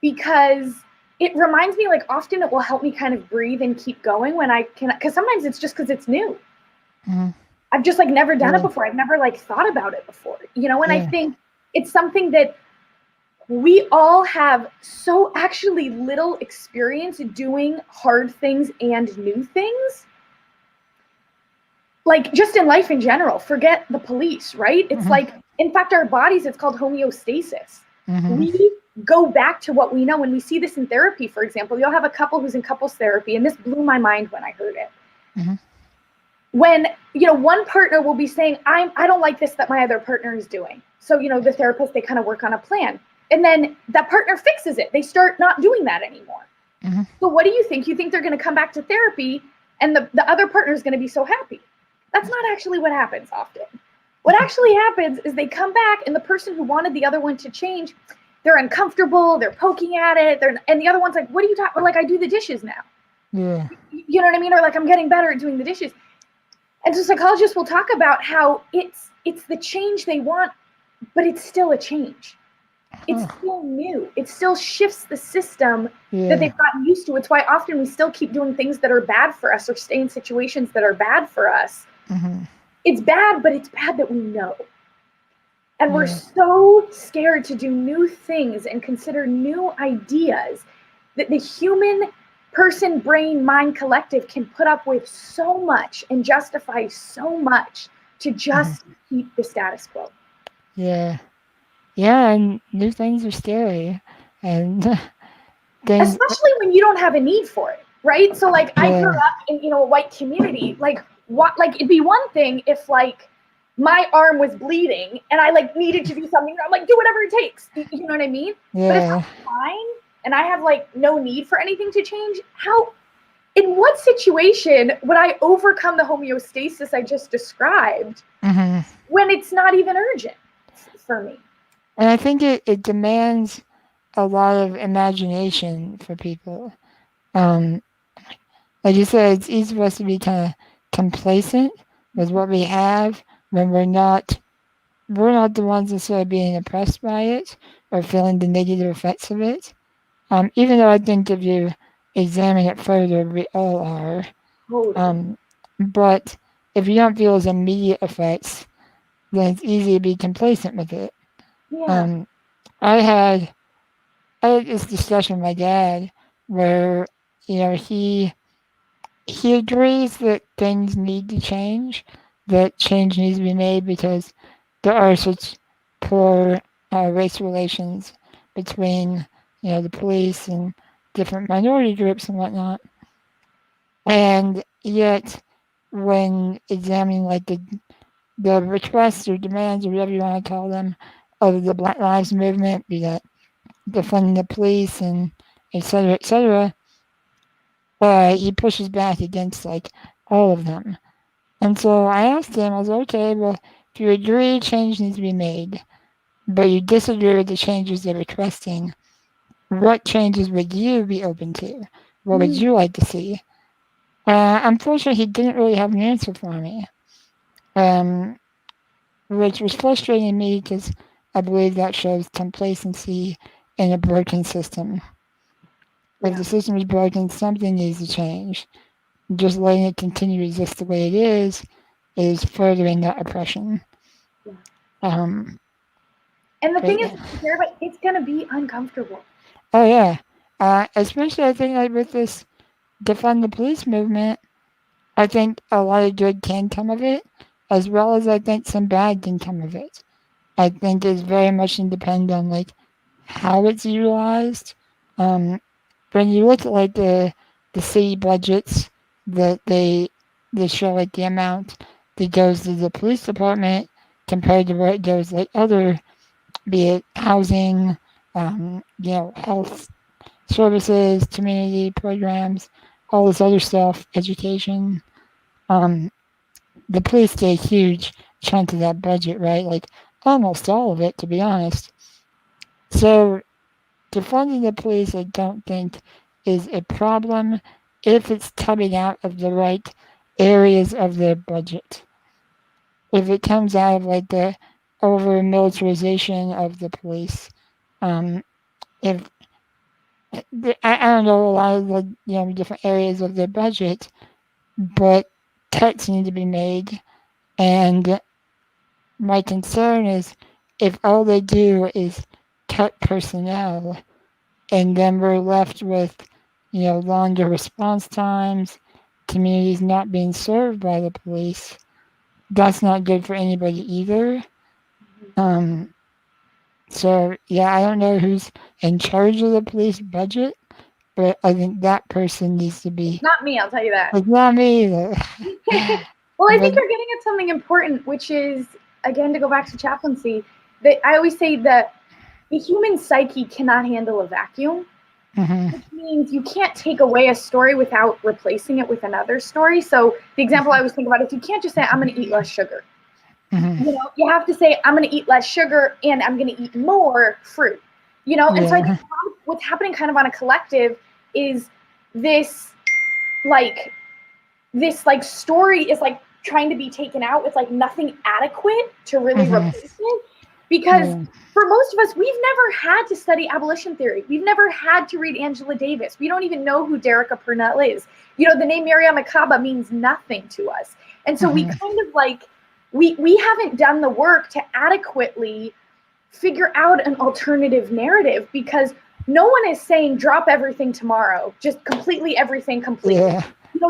because it reminds me, like, often it will help me kind of breathe and keep going when I can, because sometimes it's just because it's new. I've just like never done it before. I've never like thought about it before, you know? And I think it's something that we all have so actually little experience doing hard things and new things. Like just in life in general, forget the police, right? It's like, in fact, our bodies, it's called homeostasis. We go back to what we know. When we see this in therapy, for example, you'll have a couple who's in couples therapy, and this blew my mind when I heard it. When, you know, one partner will be saying, I don't like this that my other partner is doing. So, you know, the therapist, they kind of work on a plan. And then that partner fixes it. They start not doing that anymore. So what do you think? You think they're going to come back to therapy and the other partner is going to be so happy? That's not actually what happens often. What actually happens is they come back and the person who wanted the other one to change, they're uncomfortable, they're poking at it, and the other one's like, what are you talking about? Like, I do the dishes now. Yeah. You know what I mean? Or like, I'm getting better at doing the dishes. And so psychologists will talk about how it's the change they want, but it's still a change. It's still new. It still shifts the system that they've gotten used to. It's why often we still keep doing things that are bad for us or stay in situations that are bad for us. It's bad, but it's bad that we know. And we're so scared to do new things and consider new ideas that the human person, brain, mind collective can put up with so much and justify so much to just keep the status quo. Yeah, and new things are scary, and especially when you don't have a need for it, right? So like I grew up in, you know, a white community. Like what? Like it'd be one thing if like my arm was bleeding and I like needed to do something. I'm like, do whatever it takes. You know what I mean? But if I'm fine and I have like no need for anything to change, how? In what situation would I overcome the homeostasis I just described when it's not even urgent for me? And I think it demands a lot of imagination for people. Like you said, it's easy for us to be kind of complacent with what we have when we're not the ones necessarily being oppressed by it or feeling the negative effects of it. Even though I think if you examine it further, we all are. Totally. Um, but if you don't feel those immediate effects, then it's easy to be complacent with it. Yeah. Um, I had I had this discussion with my dad where he agrees that things need to change, that change needs to be made because there are such poor race relations between the police and different minority groups and whatnot. And yet, when examining like the requests or demands or whatever you want to call them of the Black Lives Movement, be that defunding the police and et cetera, he pushes back against like all of them. And so I asked him, I was like, okay, well, if you agree change needs to be made, but you disagree with the changes they're requesting, what changes would you be open to? What would Mm, you like to see? Unfortunately, he didn't really have an answer for me, um, which was frustrating to me because I believe that shows complacency in a broken system. If yeah. the system is broken, something needs to change. Just letting it continue to exist the way it is furthering that oppression. Yeah. Um, And the thing but is, yeah. it's gonna be uncomfortable. Oh yeah. Especially I think like with this defund the police movement, I think a lot of good can come of it, as well as I think some bad can come of it. I think it's very much depend on like how it's utilized. Um, when you look at like the city budgets that they show like the amount that goes to the police department compared to where it goes like other, be it housing, health services, community programs, all this other stuff, education. Um, the police get a huge chunk of that budget, right? Like almost all of it, to be honest. So defunding the police, I don't think is a problem if it's coming out of the right areas of their budget. If it comes out of like the over militarization of the police, um, if I don't know a lot of the different areas of their budget, but cuts need to be made. And my concern is if all they do is cut personnel, and then we're left with longer response times, communities not being served by the police. That's not good for anybody either. Um, so yeah, I don't know who's in charge of the police budget, but I think that person needs to It's be. not me, I'll tell you that. It's not me either. Well, I But think you're getting at something important, which is again to go back to chaplaincy. That I always say that the human psyche cannot handle a vacuum, mhm, which means you can't take away a story without replacing it with another story. So the example I always think about is you can't just say I'm going to eat less sugar. mhm, You have to say I'm going to eat less sugar and I'm going to eat more fruit. And so I think yeah, what's happening kind of on a collective is this like story is like trying to be taken out with like nothing adequate to really mhm, replace it, because yeah, for most of us we've never had to study abolition theory, we've never had to read Angela Davis, we don't even know who Derecka Purnell is. The name Miriam Makaba means nothing to us, and so we mhm, kind of like we haven't done the work to adequately figure out an alternative narrative, because no one is saying drop everything tomorrow, just completely everything completely. yeah.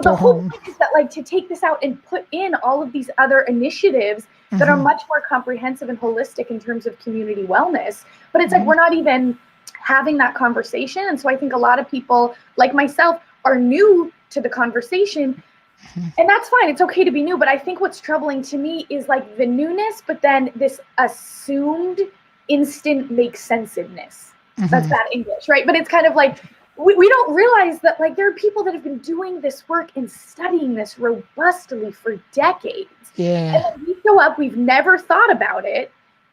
The Go whole home. point is that like to take this out and put in all of these other initiatives that are Mhm, much more comprehensive and holistic in terms of community wellness. But it's like mhm, we're not even having that conversation. And so I think a lot of people like myself are new to the conversation, mhm, and that's fine, it's okay to be new, but I think what's troubling to me is like the newness but then this assumed instant makes senseiveness. That's mhm, bad English, right? But it's kind of like we don't realize that like there are people that have been doing this work and studying this robustly for decades, and yeah. then we show up, we've never thought about it,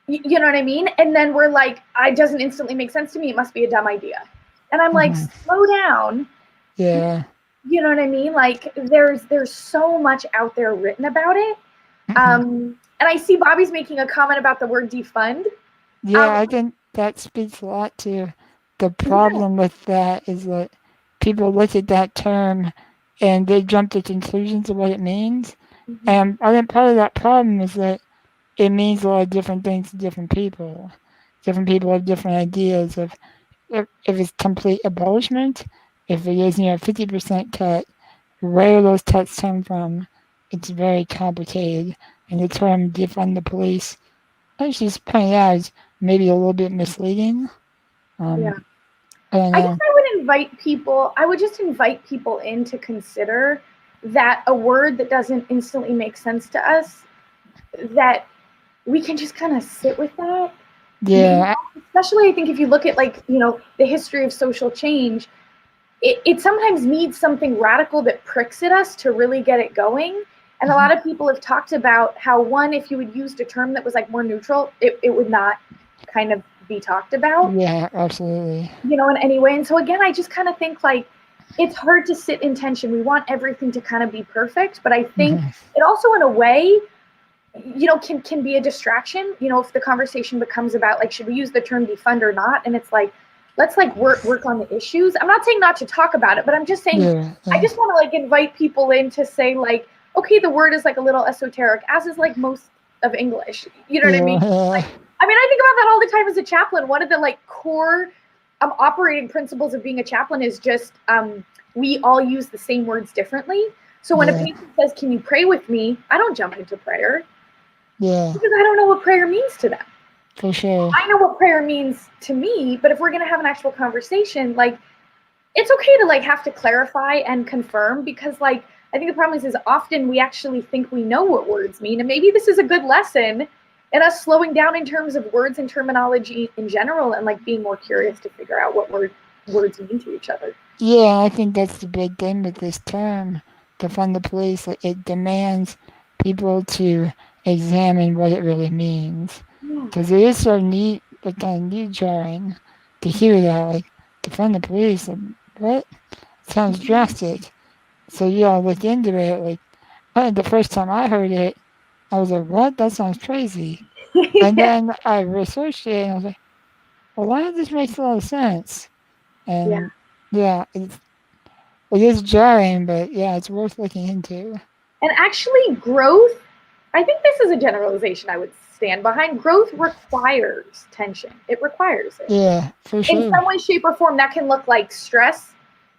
you know what I mean, and then we're like, it doesn't instantly make sense to me, it must be a dumb idea. And I'm like, Mhm, slow down. yeah. You know what I mean? Like there's so much out there written about it. And I see Bobby's making a comment about the word defund. Yeah, I think that speaks a lot to the Yeah. problem with that is that people look at that term and they jump to conclusions of what it means. Mhm. And I think part of that problem is that it means a lot of different things to different people. Different people have different ideas of if it's complete abolishment, if it is, 50% cut, where those cuts come from, it's very complicated. And the term defund the police, I should just point out, is maybe a little bit misleading. Yeah. I don't I guess know. I would invite people, I would just invite people in to consider that a word that doesn't instantly make sense to us, that we can just kind of sit with that. Yeah, Especially, I think if you look at the history of social change, it sometimes needs something radical that pricks at us to really get it going. And a lot of people have talked about how, one, if you had used a term that was like more neutral, it would not kind of be talked about, yeah, absolutely. in any way. And so again, I just kind of think like it's hard to sit in tension. We want everything to kind of be perfect, but I think Mhm. it also, in a way, can be a distraction. If the conversation becomes about like, should we use the term defund or not? And it's like, let's like work on the issues. I'm not saying not to talk about it, but I'm just saying Yeah, I just want to like invite people in to say like, okay, the word is like a little esoteric, as is like most of English. You know what I yeah, mean? yeah, Like, I mean, I think about that all the time as a chaplain. One of the like core operating principles of being a chaplain is just we all use the same words differently. So when a yeah, patient says, "Can you pray with me?" I don't jump into prayer yeah, because I don't know what prayer means to them. for sure. I know what prayer means to me, but if we're going to have an actual conversation, like it's okay to like have to clarify and confirm, because like I think the problem is often we actually think we know what words mean, and maybe this is a good lesson in us slowing down in terms of words and terminology in general, and like being more curious to figure out what words mean to each other. Yeah, I think that's the big thing with this term, defund the police. Like, it demands people to examine what it really means. Yeah. Because it is so neat, like kind of knee jarring to hear that, like, defund the police. Like, what? Sounds drastic. So you all look into it. Like, the first time I heard it, I was like, what? That sounds crazy. And Yeah. then I researched it and I was like, well, why this makes a lot of sense. Yeah. And yeah, it is jarring, but yeah, it's worth looking into. And actually, growth, I think this is a generalization I would stand behind. Growth requires tension, it requires it. Yeah, for In sure. some way, shape, or form, that can look like stress,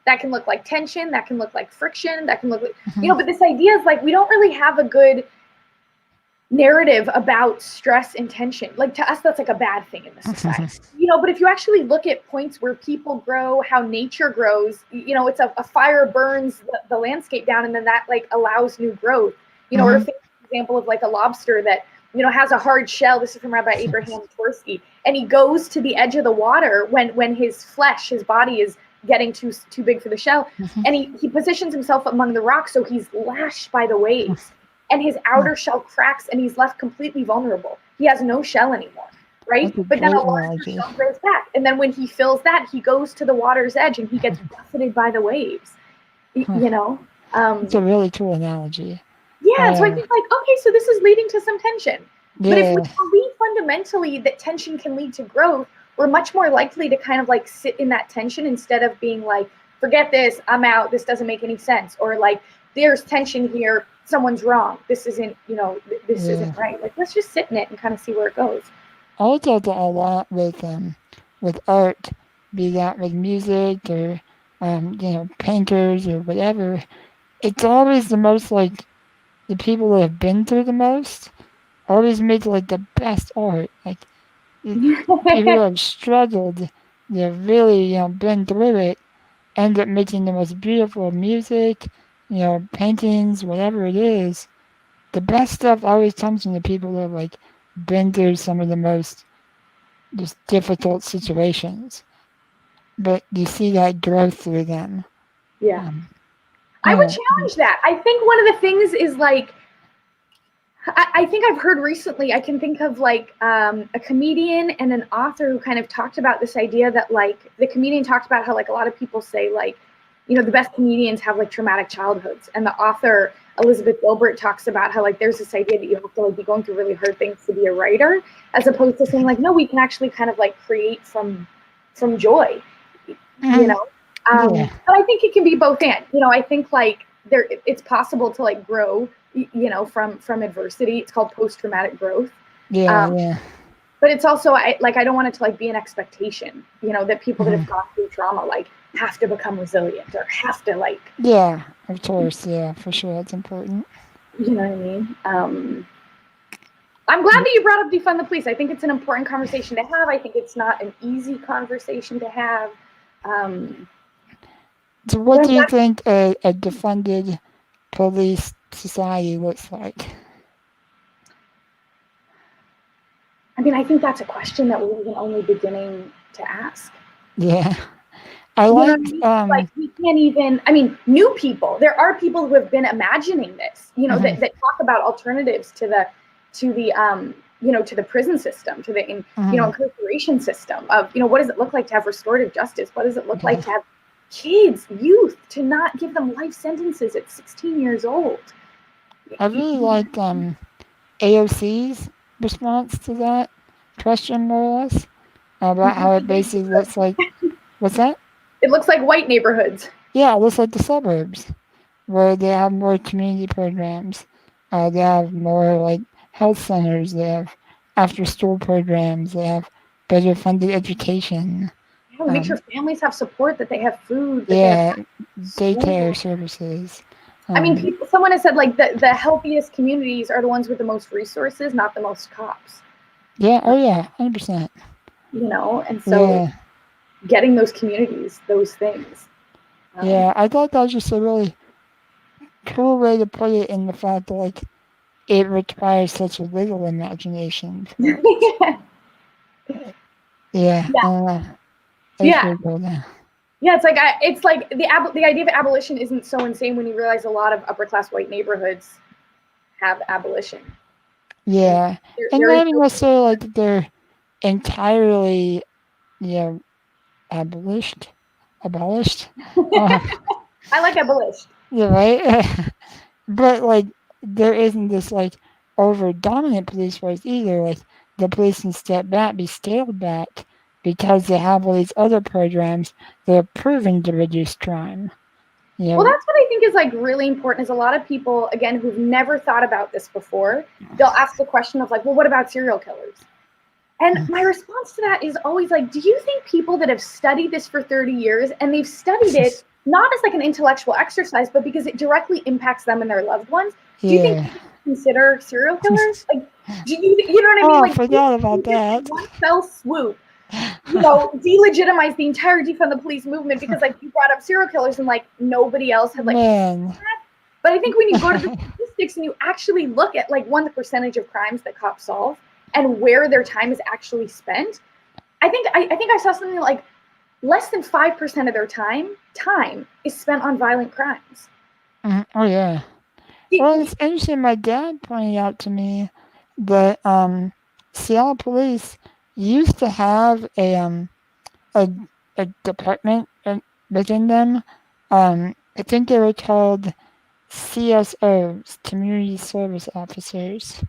that can look like tension, that can look like friction, that can look like, Mhm. but this idea is like we don't really have a good narrative about stress and tension. Like to us, that's like a bad thing in the society. But if you actually look at points where people grow, how nature grows, it's a fire burns the landscape down, and then that like allows new growth. Or a Mhm. famous example of like a lobster that has a hard shell. This is from Rabbi Abraham Tversky, and he goes to the edge of the water when his body is getting too big for the shell, Mhm. and he positions himself among the rocks, so he's lashed by the waves, and his outer shell cracks, and he's left completely vulnerable. He has no shell anymore, right? That's a But then a great larger analogy. shell grows back, and then when he fills that, he goes to the water's edge and he gets buffeted by the waves. Huh. You know, It's a um, really cool analogy. yeah. So I Uh, think like, okay, so this is leading to some tension. But if we yeah, believe fundamentally that tension can lead to growth, we're much more likely to kind of like sit in that tension instead of being like, forget this, I'm out, this doesn't make any sense, or like there's tension here, someone's wrong, this isn't, this isn't yeah. right. Like let's just sit in it and kind of see where it goes. I talk a lot with art, be that with music or painters or whatever. It's always the most like the people that have been through the most always make like the best art. Like people who have struggled, they've really been through it, end up making the most beautiful music, paintings, whatever it is. The best stuff always comes from the people that have like been through some of the most just difficult situations. But you see that growth through them. Yeah. Um, I would yeah, challenge that. I think one of the things is like, I think I've heard recently, I can think of like a comedian and an author who kind of talked about this idea that like the comedian talked about how like a lot of people say like the best comedians have like traumatic childhoods, and the author Elizabeth Gilbert talks about how like there's this idea that you have to like be going through really hard things to be a writer, as opposed to saying like, no, we can actually kind of like create from joy, you know. Yeah. But I think it can be both and. I think like it's possible to like grow, from adversity. It's called post-traumatic growth. Yeah. But it's also I don't want it to like be an expectation, that people that have gone through trauma like have to become resilient or have to like. Yeah, of course. Yeah, for sure. That's important. You know what I mean? I'm glad that you brought up defund the police. I think it's an important conversation to have. I think it's not an easy conversation to have. So what do you think a defunded police society looks like? I mean, I think that's a question that we're even only beginning to ask. Yeah. I like, like we can't even, I mean, new people, there are people who have been imagining this, that talk about alternatives to the to the prison system, to the incarceration system of, what does it look like to have restorative justice? What does it look like to have kids, youth, to not give them life sentences at 16 years old? I really like AOC's response to that question, more or less, about how it basically looks like, what's that? It looks like white neighborhoods. Yeah, it looks like the suburbs, where they have more community programs. They have more like health centers. They have after-school programs. They have better funded education. Yeah, make sure families have support, that they have food. That Yeah, they have daycare services. I mean, someone has said like the healthiest communities are the ones with the most resources, not the most cops. Yeah. Oh yeah. 100%. And so getting those communities, those things. Yeah, I thought that was just a really cool way to put it, in the fact that like it requires such a little imagination. Yeah. Yeah. Cool, yeah, it's like the idea of abolition isn't so insane when you realize a lot of upper class white neighborhoods have abolition. Yeah, and not even necessarily like they're entirely, abolished. I like abolished. Yeah, right. But like there isn't this like over dominant police force either. Like the police can be scaled back because they have all these other programs that are proven to reduce crime. Well, that's what I think is like really important, is a lot of people, again, who've never thought about this before, they'll ask the question of like, well, what about serial killers? And my response to that is always like, do you think people that have studied this for 30 years and they've studied it not as like an intellectual exercise, but because it directly impacts them and their loved ones, do you think people consider serial killers? Like, do you know what I mean? Like, forgot about that. One fell swoop, delegitimize the entire defund the police movement because like you brought up serial killers and like nobody else had like. But I think when you go to the statistics and you actually look at like the percentage of crimes that cops solve and where their time is actually spent, I think I saw something like less than 5% of their time is spent on violent crimes. Oh yeah. Well, it's interesting. My dad pointed out to me that Seattle police used to have a department within them. I think they were called CSOs, Community Service Officers.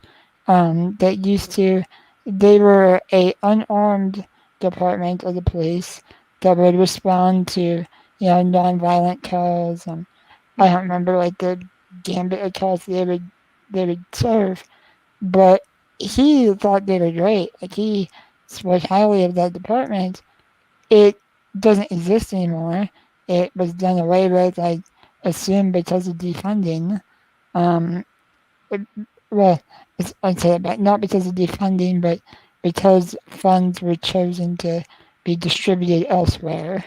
They were a unarmed department of the police that would respond to nonviolent calls. I don't remember like the gambit of calls they would serve, but he thought they were great. Like he spoke highly of that department. It doesn't exist anymore. It was done away with, I assume, because of defunding. I'd say that, not because of defunding, but because funds were chosen to be distributed elsewhere.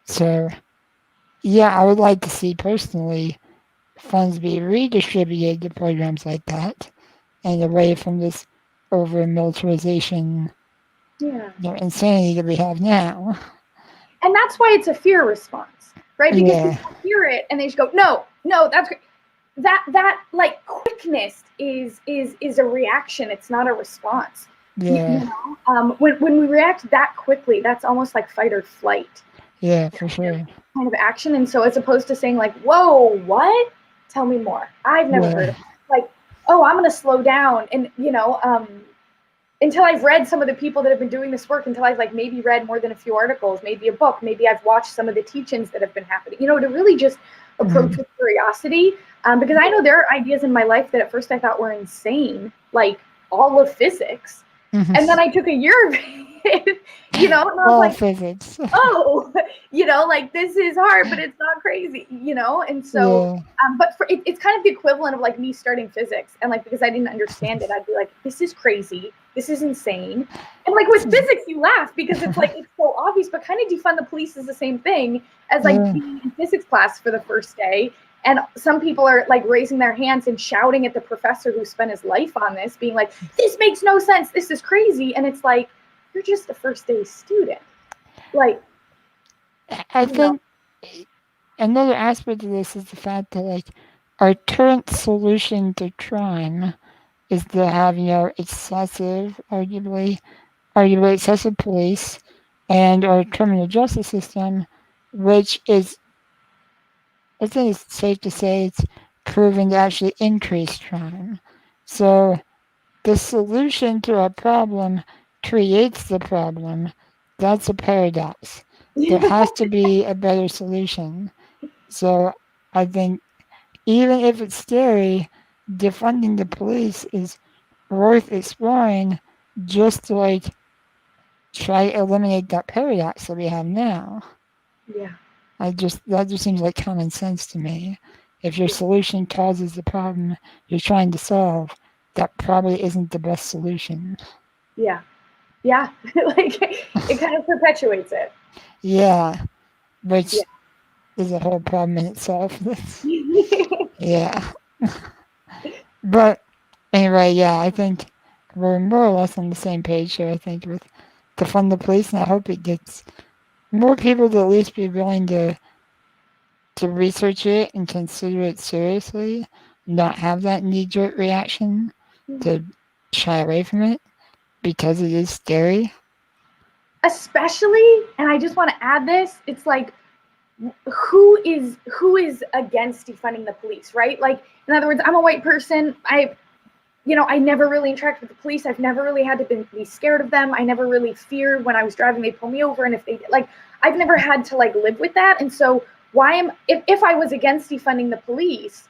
So, yeah, I would like to see personally funds be redistributed to programs like that and away from this over militarization insanity that we have now. And that's why it's a fear response, right? Because people hear it and they just go, no, that's great. That like quickness is a reaction. It's not a response. Yeah. When we react that quickly, that's almost like fight or flight. Yeah, for sure. kind of action. And so as opposed to saying like, whoa, what? Tell me more. I've never heard of Yeah. it. Like, oh, I'm going to slow down. And, until I've read some of the people that have been doing this work, until I've like maybe read more than a few articles, maybe a book, maybe I've watched some of the teach-ins that have been happening, to really just approach Mhm. with curiosity. Because I know there are ideas in my life that at first I thought were insane, like all of physics. And then Mhm. I took a year of it, and I was All like, physics. oh, like this is hard, but it's not crazy. And so, Yeah. but it's kind of the equivalent of like me starting physics, and like because I didn't understand it, I'd be like, this is crazy, this is insane. And like with physics, you laugh because it's like it's so obvious, but kind of defund the police is the same thing as like Yeah. being in physics class for the first day. And some people are like raising their hands and shouting at the professor who spent his life on this, being like, this makes no sense, this is crazy. And it's like, you're just a first day student. Like, I you know, think another aspect of this is the fact that like our current solution to crime is to have, excessive, arguably excessive police and our criminal justice system, which is, I think it's safe to say, it's proven to actually increase crime. So the solution to a problem creates the problem. That's a paradox. There has to be a better solution. So I think even if it's scary, defunding the police is worth exploring just to like try to eliminate that paradox that we have now. yeah, That just seems like common sense to me. If your solution causes the problem you're trying to solve, that probably isn't the best solution. yeah, yeah. Like it kind of perpetuates it. Yeah, Yeah. which is a whole problem in itself. Yeah. But anyway, yeah, I think we're more or less on the same page here, I think, with to fund the police, and I hope it gets more people to at least be willing to research it and consider it seriously, not have that knee jerk reaction to shy away from it because it is scary. Especially, and I just want to add this, it's like who is against defunding the police, right? Like in other words, I'm a white person. I never really interacted with the police. I've never really had to be scared of them. I never really feared when I was driving, they'd pull me over. And if they like, I've never had to like live with that. And so if I was against defunding the police,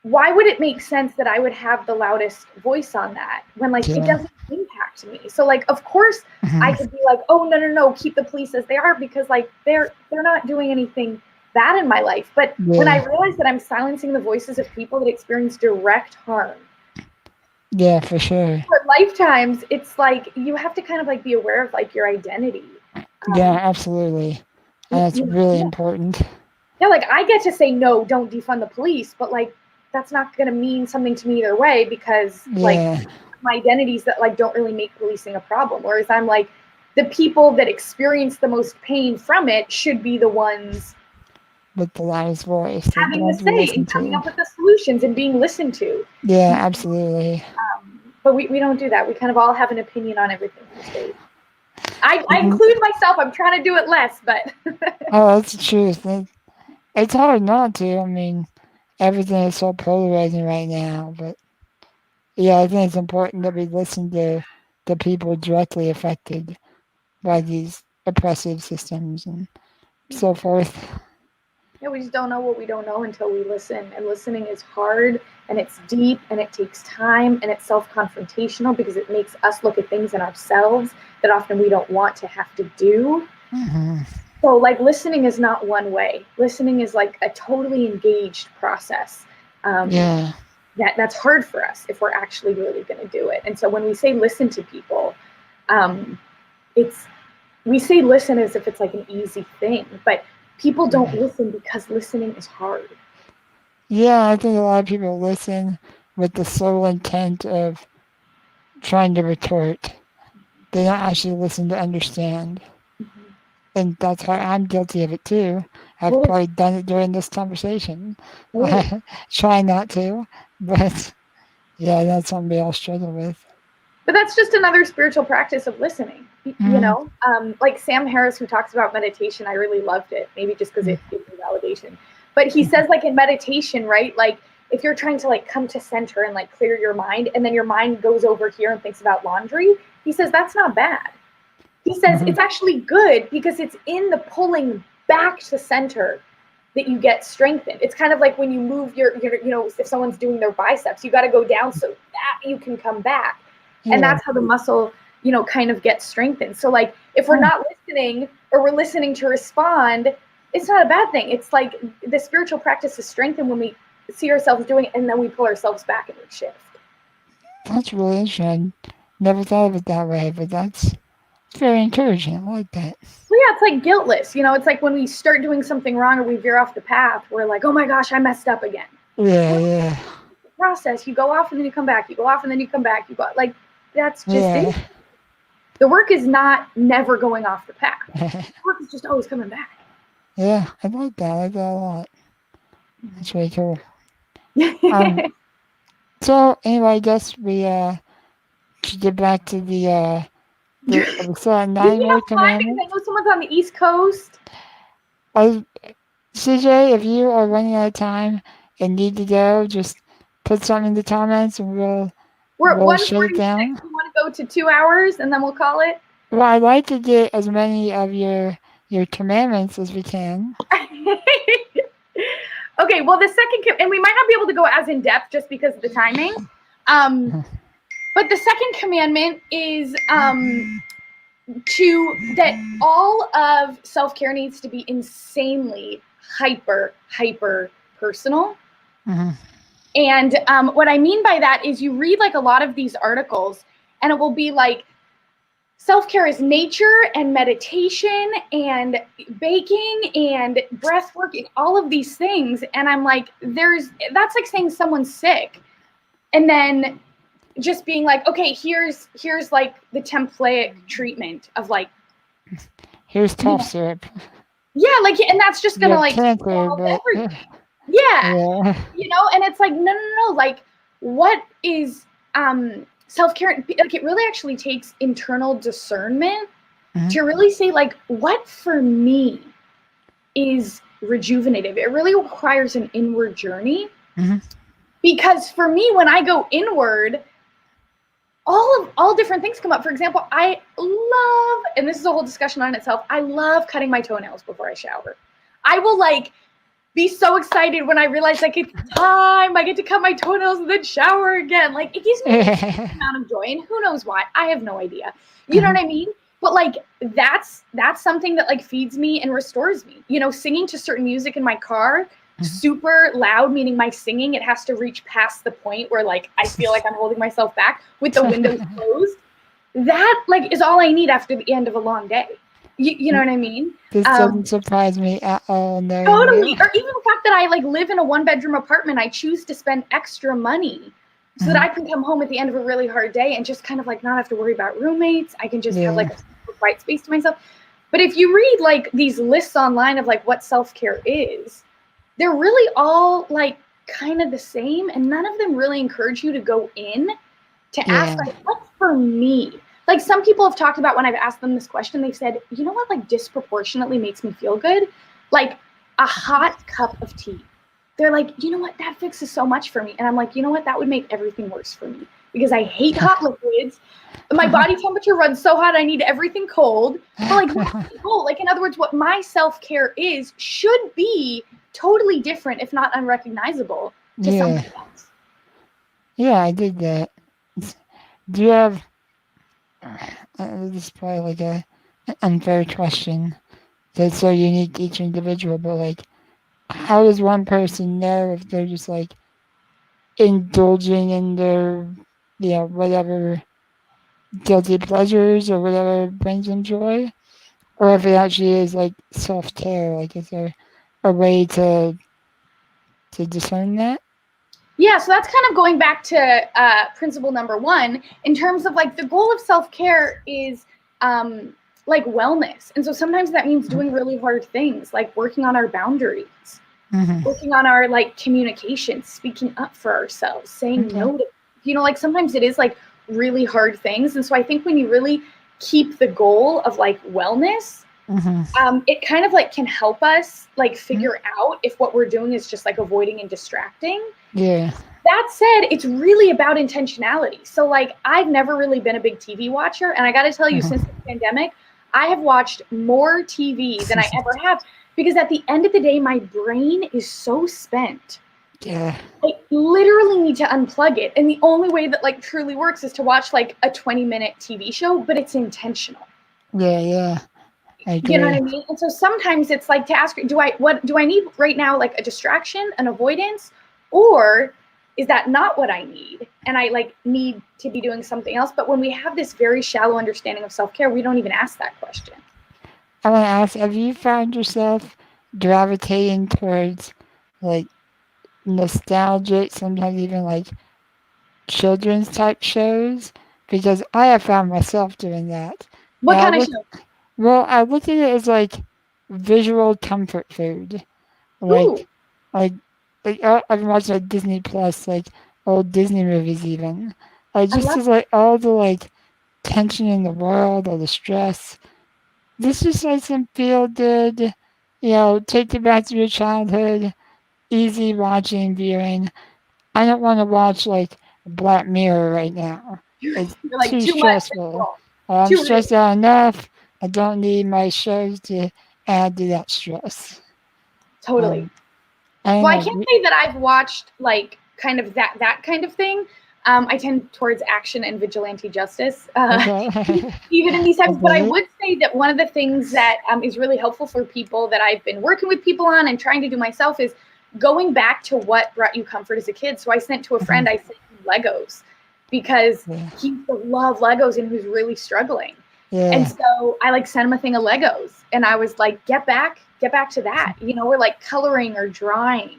why would it make sense that I would have the loudest voice on that when like it Yeah. doesn't impact me? So like of course I Mhm. could be like, oh no, keep the police as they are because like they're not doing anything bad in my life. But when I Yeah. realize that I'm silencing the voices of people that experience direct harm Yeah, for sure. for lifetimes, it's like you have to kind of like be aware of like your identity. Yeah, Um, absolutely. And that's really yeah, important. yeah, like I get to say no, don't defund the police, but like that's not going to mean something to me either way because like Yeah. my identities that like don't really make policing a problem. Whereas I'm like the people that experience the most pain from it should be the ones With the loudest voice, the having the ones we say listen and coming to. up with the solutions and being listened to. Yeah, absolutely. But we don't do that. We kind of all have an opinion on everything these days. I Mhm. include myself. I'm trying to do it less, but Oh, that's the truth. It's hard not to. I mean, everything is so polarizing right now. But yeah, I think it's important that we listen to the people directly affected by these oppressive systems and so forth. yeah, we just don't know what we don't know until we listen. And listening is hard and it's deep and it takes time and it's self-confrontational because it makes us look at things in ourselves that often we don't want to have to do. Hmm. So like listening is not one way. Listening is like a totally engaged process. Um, Yeah. that's hard for us if we're actually really going to do it. And so when we say listen to people, um, it's we say listen as if it's like an easy thing, but people don't listen because listening is hard. Yeah, I think a lot of people listen with the sole intent of trying to retort. They don't actually listen to understand. Mhm. And that's why I'm guilty of it too. I've Well, probably done it during this conversation. oh, Try not to, but yeah, that's something we all struggle with. but that's just another spiritual practice of listening. You Mhm. know, like Sam Harris, who talks about meditation, I really loved it. Maybe just because it gives me validation. But he says, like in meditation, right? Like if you're trying to like come to center and like clear your mind, and then your mind goes over here and thinks about laundry, he says that's not bad. He says Mhm. it's actually good because it's in the pulling back to center that you get strengthened. It's kind of like when you move your you know, if someone's doing their biceps, you got to go down so that you can come back. And Yeah. that's how the muscle, you know, kind of gets strengthened. So like if we're Oh, not listening or we're listening to respond, it's not a bad thing. It's like the spiritual practice is strengthened when we see ourselves doing it and then we pull ourselves back and we shift. that's really interesting. Never thought of it that way, but that's very encouraging. I like that. Well, yeah, it's like guiltless. You know, it's like when we start doing something wrong or we veer off the path, we're like, oh my gosh, I messed up again. Yeah, Well, yeah, it's a process. You go off and then you come back. You go off and then you come back. You go like that's just it. yeah. The work is not never going off the path. The work is just always coming back. Yeah, I like that. I like that a lot. That's really cool. Um, so anyway, I guess we should get back to the we still have You 9 can more have fun because I commandments. know someone's on the East Coast. I, CJ, if you are running out of time and need to go, just put something in the comments and We're at we'll shut it 1:46. down. You want to go to 2 hours and then we'll call it? Well, I'd like to get as many of your commandments as we can. Okay, well, the second, and we might not be able to go as in depth just because of the timing. But the second commandment is that all of self-care needs to be insanely hyper personal. Mm-hmm. And what I mean by that is you read like a lot of these articles and it will be like self-care is nature and meditation and baking and breath work and all of these things. And I'm like, that's like saying someone's sick. And then just being like, okay, here's like the template treatment of like, Here's cough syrup. yeah, like, and that's just You gonna have like cancer, solve but everything. Yeah, yeah. you know, and it's like, no, like, what is self-care? Like, it really actually takes internal discernment to really say, like, what for me is rejuvenative. It really requires an inward journey. Because for me, when I go inward, all different things come up. For example, I love, and this is a whole discussion on itself, I love cutting my toenails before I shower. I will like be so excited when I realize like it's time, I get to cut my toenails and then shower again. Like it gives me an amount of joy, and who knows why? I have no idea. You know what I mean? But like that's something that like feeds me and restores me. You know, singing to certain music in my car, super loud, meaning my singing, it has to reach past the point where like I feel like I'm holding myself back with the windows closed. That like is all I need after the end of a long day. You know what I mean? This doesn't surprise me at all. No. Totally. Or even the fact that I like live in a 1-bedroom apartment, I choose to spend extra money so that I can come home at the end of a really hard day and just kind of like not have to worry about roommates. I can just have like a quiet space to myself. But if you read like these lists online of like what self-care is, they're really all like kind of the same, and none of them really encourage you to go in to ask like, what's for me? Like some people have talked about when I've asked them this question, they've said, you know what like disproportionately makes me feel good? Like a hot cup of tea. They're like, you know what, that fixes so much for me. And I'm like, you know what, that would make everything worse for me because I hate hot liquids. My body temperature runs so hot, I need everything cold. But like, cold. Like in other words, what my self-care is should be totally different, if not unrecognizable, to something else. Yeah, I did that. Do you have? This is probably like an unfair question that's so unique to each individual, but like, how does one person know if they're just like indulging in their, whatever guilty pleasures or whatever brings them joy, or if it actually is like self care? Like, is there a way to discern that? Yeah, so that's kind of going back to principle number 1 in terms of like the goal of self-care is like wellness. And so sometimes that means doing really hard things like working on our boundaries, working on our like communication, speaking up for ourselves, saying no to, like sometimes it is like really hard things. And so I think when you really keep the goal of like wellness, it kind of like can help us like figure out if what we're doing is just like avoiding and distracting. Yeah. That said, it's really about intentionality. So like I've never really been a big TV watcher, and I got to tell you, since the pandemic, I have watched more TV than I ever have, because at the end of the day, my brain is so spent. Yeah. I literally need to unplug it, and the only way that like truly works is to watch like a 20-minute TV show, but it's intentional. Yeah. I agree. You know what I mean? And so sometimes it's like to ask, do I need right now, like a distraction, an avoidance, or is that not what I need? And I like need to be doing something else. But when we have this very shallow understanding of self-care, we don't even ask that question. I want to ask, have you found yourself gravitating towards like nostalgic, sometimes even like children's type shows? Because I have found myself doing that. What kind of show? Well, I look at it as like visual comfort food. Ooh, Like, I've been watching like Disney Plus, like old Disney movies even. Like I just love as like all the like tension in the world or the stress. This is like some feel good, take you back to your childhood, easy watching, viewing. I don't want to watch like Black Mirror right now. It's you're like too too much stressful. control, I'm too real. stressed out enough. I don't need my shows to add to that stress. Totally. I Well, I don't can't know. say that I've watched like kind of that kind of thing. I tend towards action and vigilante justice, Okay. even in these I times. But I get it. would say that one of the things that is really helpful for people that I've been working with people on and trying to do myself is going back to what brought you comfort as a kid. So I sent to a friend, I sent him Legos because Yeah. he used to love Legos and he was really struggling. And Yeah. so I like sent him a thing of Legos, and I was like, get back to that. We're like coloring or drawing.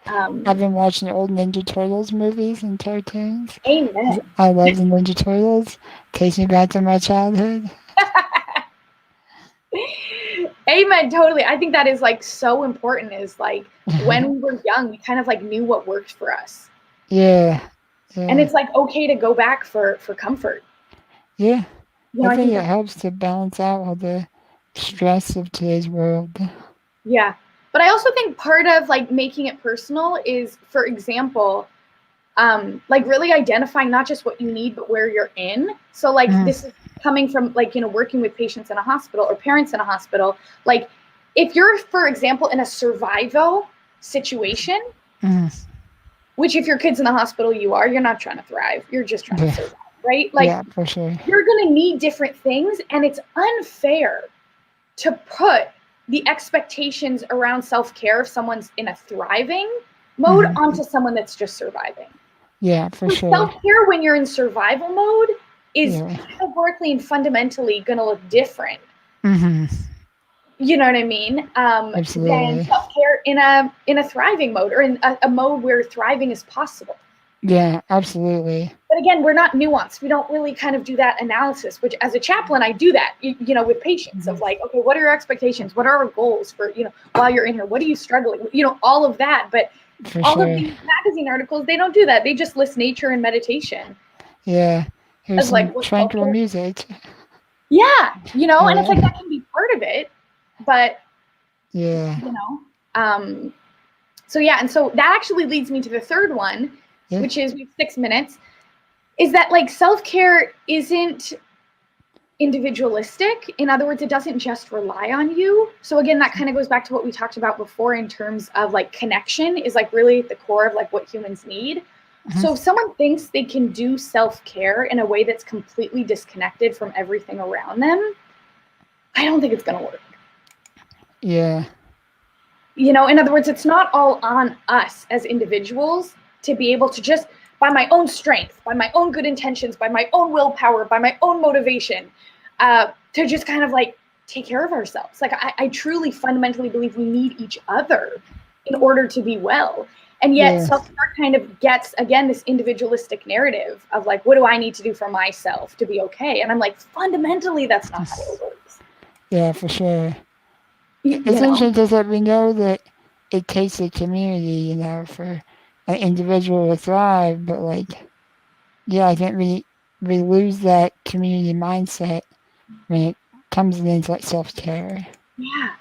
I've been watching old Ninja Turtles movies and cartoons. Amen. I love the Ninja Turtles. Takes me back to my childhood. Amen. Totally. I think that is like so important. Is like when we were young, we kind of like knew what worked for us, Yeah. and Yeah. it's like okay to go back for comfort. Yeah. I I think think it that, helps to balance out all the stress of today's world. yeah. But I also think part of like making it personal is, for example, like really identifying not just what you need, but where you're in. So like this is coming from like, working with patients in a hospital or parents in a hospital. Like if you're, for example, in a survival situation, which if your kid's in the hospital, you're not trying to thrive. You're just trying to Yeah. survive, right? Like Yeah, for sure. you're going to need different things. And it's unfair to put the expectations around self-care if someone's in a thriving mode onto someone that's just surviving. Yeah, for sure. Self-care when you're in survival mode is Yeah. categorically and fundamentally going to look different. You know what I mean? Absolutely. Than self-care in a thriving mode, or in a mode where thriving is possible. Yeah, absolutely. But again, we're not nuanced. We don't really kind of do that analysis, which as a chaplain, I do that, with patients of like, okay, what are your expectations? What are our goals for, while you're in here? What are you struggling with? All of that. But For all sure. of these magazine articles, they don't do that. They just list nature and meditation. Yeah. Here's some Like, tranquil music. Yeah. And it's like that can be part of it, but yeah. So yeah, and so that actually leads me to the third one, which is, we have 6 minutes, is that like self-care isn't individualistic. In other words, it doesn't just rely on you. So again, that kind of goes back to what we talked about before in terms of like connection is like really at the core of like what humans need. So if someone thinks they can do self-care in a way that's completely disconnected from everything around them, I don't think it's going to work. Yeah. In other words, it's not all on us as individuals to be able to just, by my own strength, by my own good intentions, by my own willpower, by my own motivation, to just kind of like take care of ourselves. Like I truly fundamentally believe we need each other in order to be well. And yet self-care kind of gets, again, this individualistic narrative of like, what do I need to do for myself to be okay? And I'm like, fundamentally, that's not how it works. Yeah, for sure. It's interesting because we know that it takes a community, for an individual to thrive, but like, I think we lose that community mindset when it comes to things like self-care. Yeah.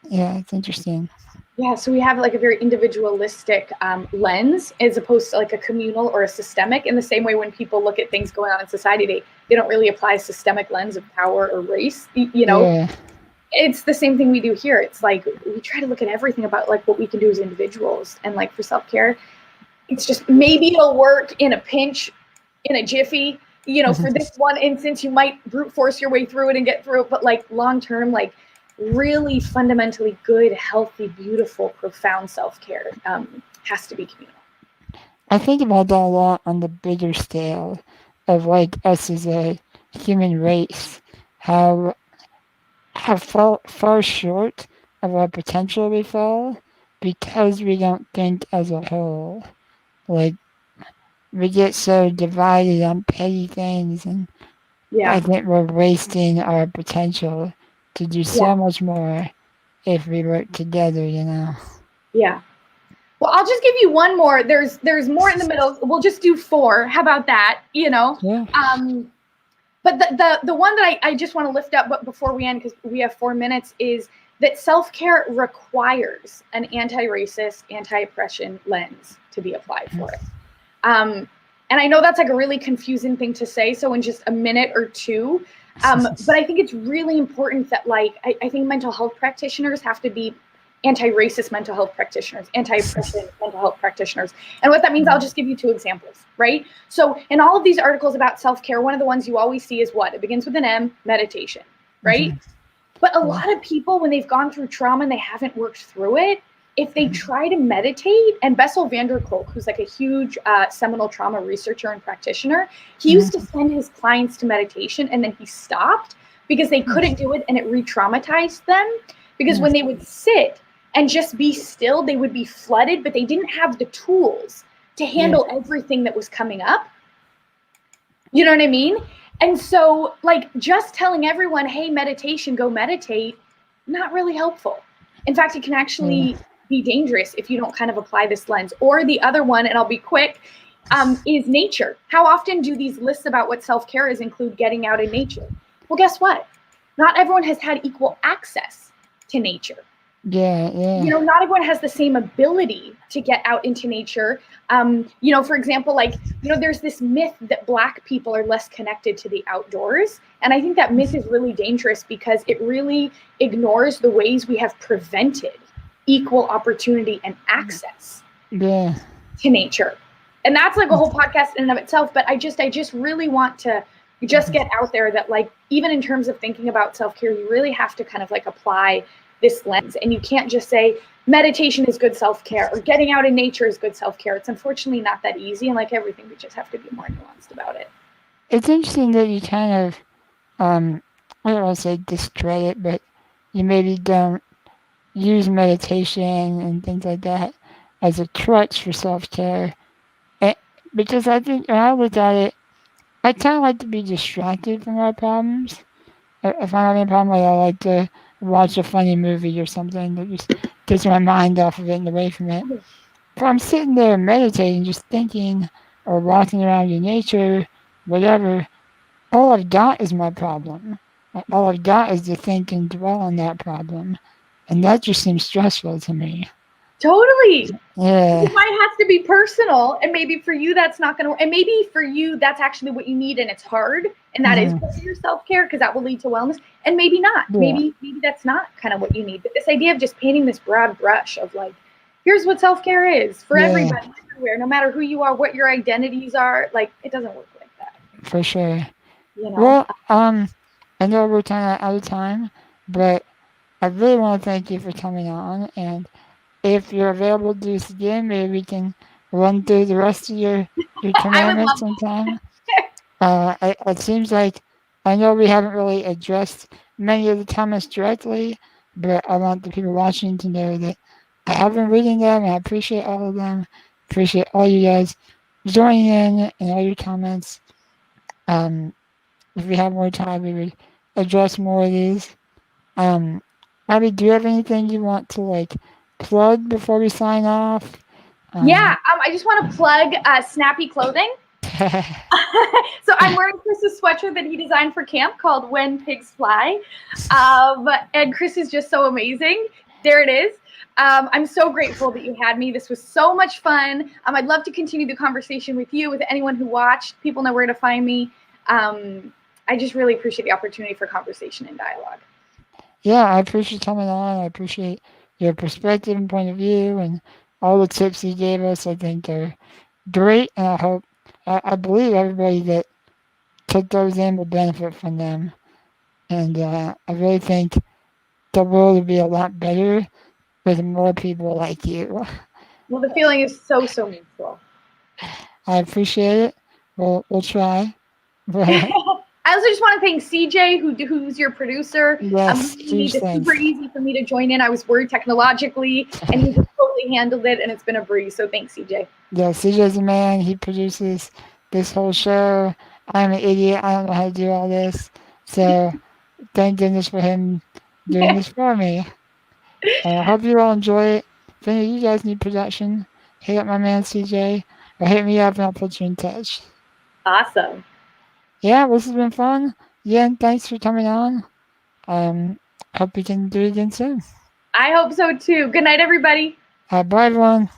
Yeah, it's interesting. Yeah, so we have like a very individualistic lens as opposed to like a communal or a systemic. In the same way, when people look at things going on in society, they don't really apply a systemic lens of power or race. You know, Yeah, it's the same thing we do here. It's like we try to look at everything about like what we can do as individuals, and like for self care, it's just maybe it'll work in a pinch, in a jiffy. You know, for this one instance, you might brute force your way through it and get through it, but like long term, like really fundamentally good, healthy, beautiful, profound self care has to be communal. I think about that a lot on the bigger scale of like us as a human race, how far short of our potential we fall because we don't think as a whole. Like we get so divided on petty things, and I Yeah, think we're wasting our potential to do yeah, so much more if we work together. You know. yeah. Well, I'll just give you one more. There's more in the middle. We'll just do four. How about that? You know. Yeah. Um, but the one that I just want to lift up, but before we end, because we have 4 minutes, is that self-care requires an anti-racist, anti-oppression lens to be applied for it. And I know that's like a really confusing thing to say, so in just a minute or two, but I think it's really important that like I think mental health practitioners have to be anti-racist mental health practitioners, anti-oppression mental health practitioners. And what that means, I'll just give you two examples, right? So in all of these articles about self-care, one of the ones you always see is what? It begins with an M, meditation, right? Mhm. But a lot of people, when they've gone through trauma and they haven't worked through it, if they try to meditate, and Bessel van der Kolk, who's like a huge seminal trauma researcher and practitioner, he used to send his clients to meditation and then he stopped because they couldn't do it and it re-traumatized them. Because when they would sit and just be still, they would be flooded, but they didn't have the tools to handle everything that was coming up. You know what I mean? And so, like, just telling everyone, hey, meditation, go meditate, not really helpful. In fact, it can actually be dangerous if you don't kind of apply this lens. Or the other one, and I'll be quick, is nature. How often do these lists about what self-care is include getting out in nature? Well, guess what? Not everyone has had equal access to nature. Yeah, You know, not everyone has the same ability to get out into nature. You know, for example, like, you know, there's this myth that Black people are less connected to the outdoors. And I think that myth is really dangerous because it really ignores the ways we have prevented equal opportunity and access yeah, to nature. And that's like a whole podcast in and of itself. But I just really want to just get out there that, like, even in terms of thinking about self-care, you really have to kind of like apply this lens. And you can't just say meditation is good self-care or getting out in nature is good self-care. It's unfortunately not that easy. And like everything, we just have to be more nuanced about it. It's interesting that you kind of, I don't want to say discredit, but you maybe don't use meditation and things like that as a crutch for self care. Because I think when I look at it, I kind of like to be distracted from my problems. If I'm having a problem, like, I like to watch a funny movie or something that just gets my mind off of it and away from it. If I'm sitting there meditating, just thinking or walking around in nature, whatever, all I've got is my problem. All I've got is to think and dwell on that problem. And that just seems stressful to me. Totally. Yeah. It might have to be personal, and maybe for you that's not going to work, and maybe for you that's actually what you need and it's hard, and that is part of your self-care because that will lead to wellness, and maybe not. Yeah. Maybe that's not kind of what you need. But this idea of just painting this broad brush of like, here's what self-care is for everybody, everywhere, no matter who you are, what your identities are, like, it doesn't work like that. For sure. You know? Well, I know we're kind of out of time, but I really want to thank you for coming on. And if you're available to do this again, maybe we can run through the rest of your I would commandments love sometime. It seems like I know we haven't really addressed many of the comments directly, but I want the people watching to know that I have been reading them and I appreciate all of them. Appreciate all you guys joining in and all your comments. If we have more time, we would address more of these. Abby, do you have anything you want to like plug before we sign off? Yeah, I just want to plug Snappy Clothing. So I'm wearing Chris's sweatshirt that he designed for camp called When Pigs Fly. And Chris is just so amazing. There it is. I'm so grateful that you had me. This was so much fun. I'd love to continue the conversation with you, with anyone who watched. People know where to find me. I just really appreciate the opportunity for conversation and dialogue. Yeah, I appreciate coming on. I appreciate your perspective and point of view and all the tips you gave us. I think they're great, and I believe everybody that took those in will benefit from them. And I really think the world would be a lot better with more people like you. Well, the feeling is so, so mutual. I appreciate it. We'll try. But I also just want to thank CJ, who's your producer. yes, He made huge it thanks. super easy for me to join in. I was worried technologically, and he just totally handled it, and it's been a breeze. So thanks, CJ. Yeah, CJ's a man. He produces this whole show. I'm an idiot. I don't know how to do all this. So thank goodness for him doing this for me. I hope you all enjoy it. If any of you guys need production, hit up my man CJ or hit me up and I'll put you in touch. Awesome. Yeah, this has been fun. Again, thanks for coming on. Hope we can do it again soon. I hope so too. Good night, everybody. Bye, everyone.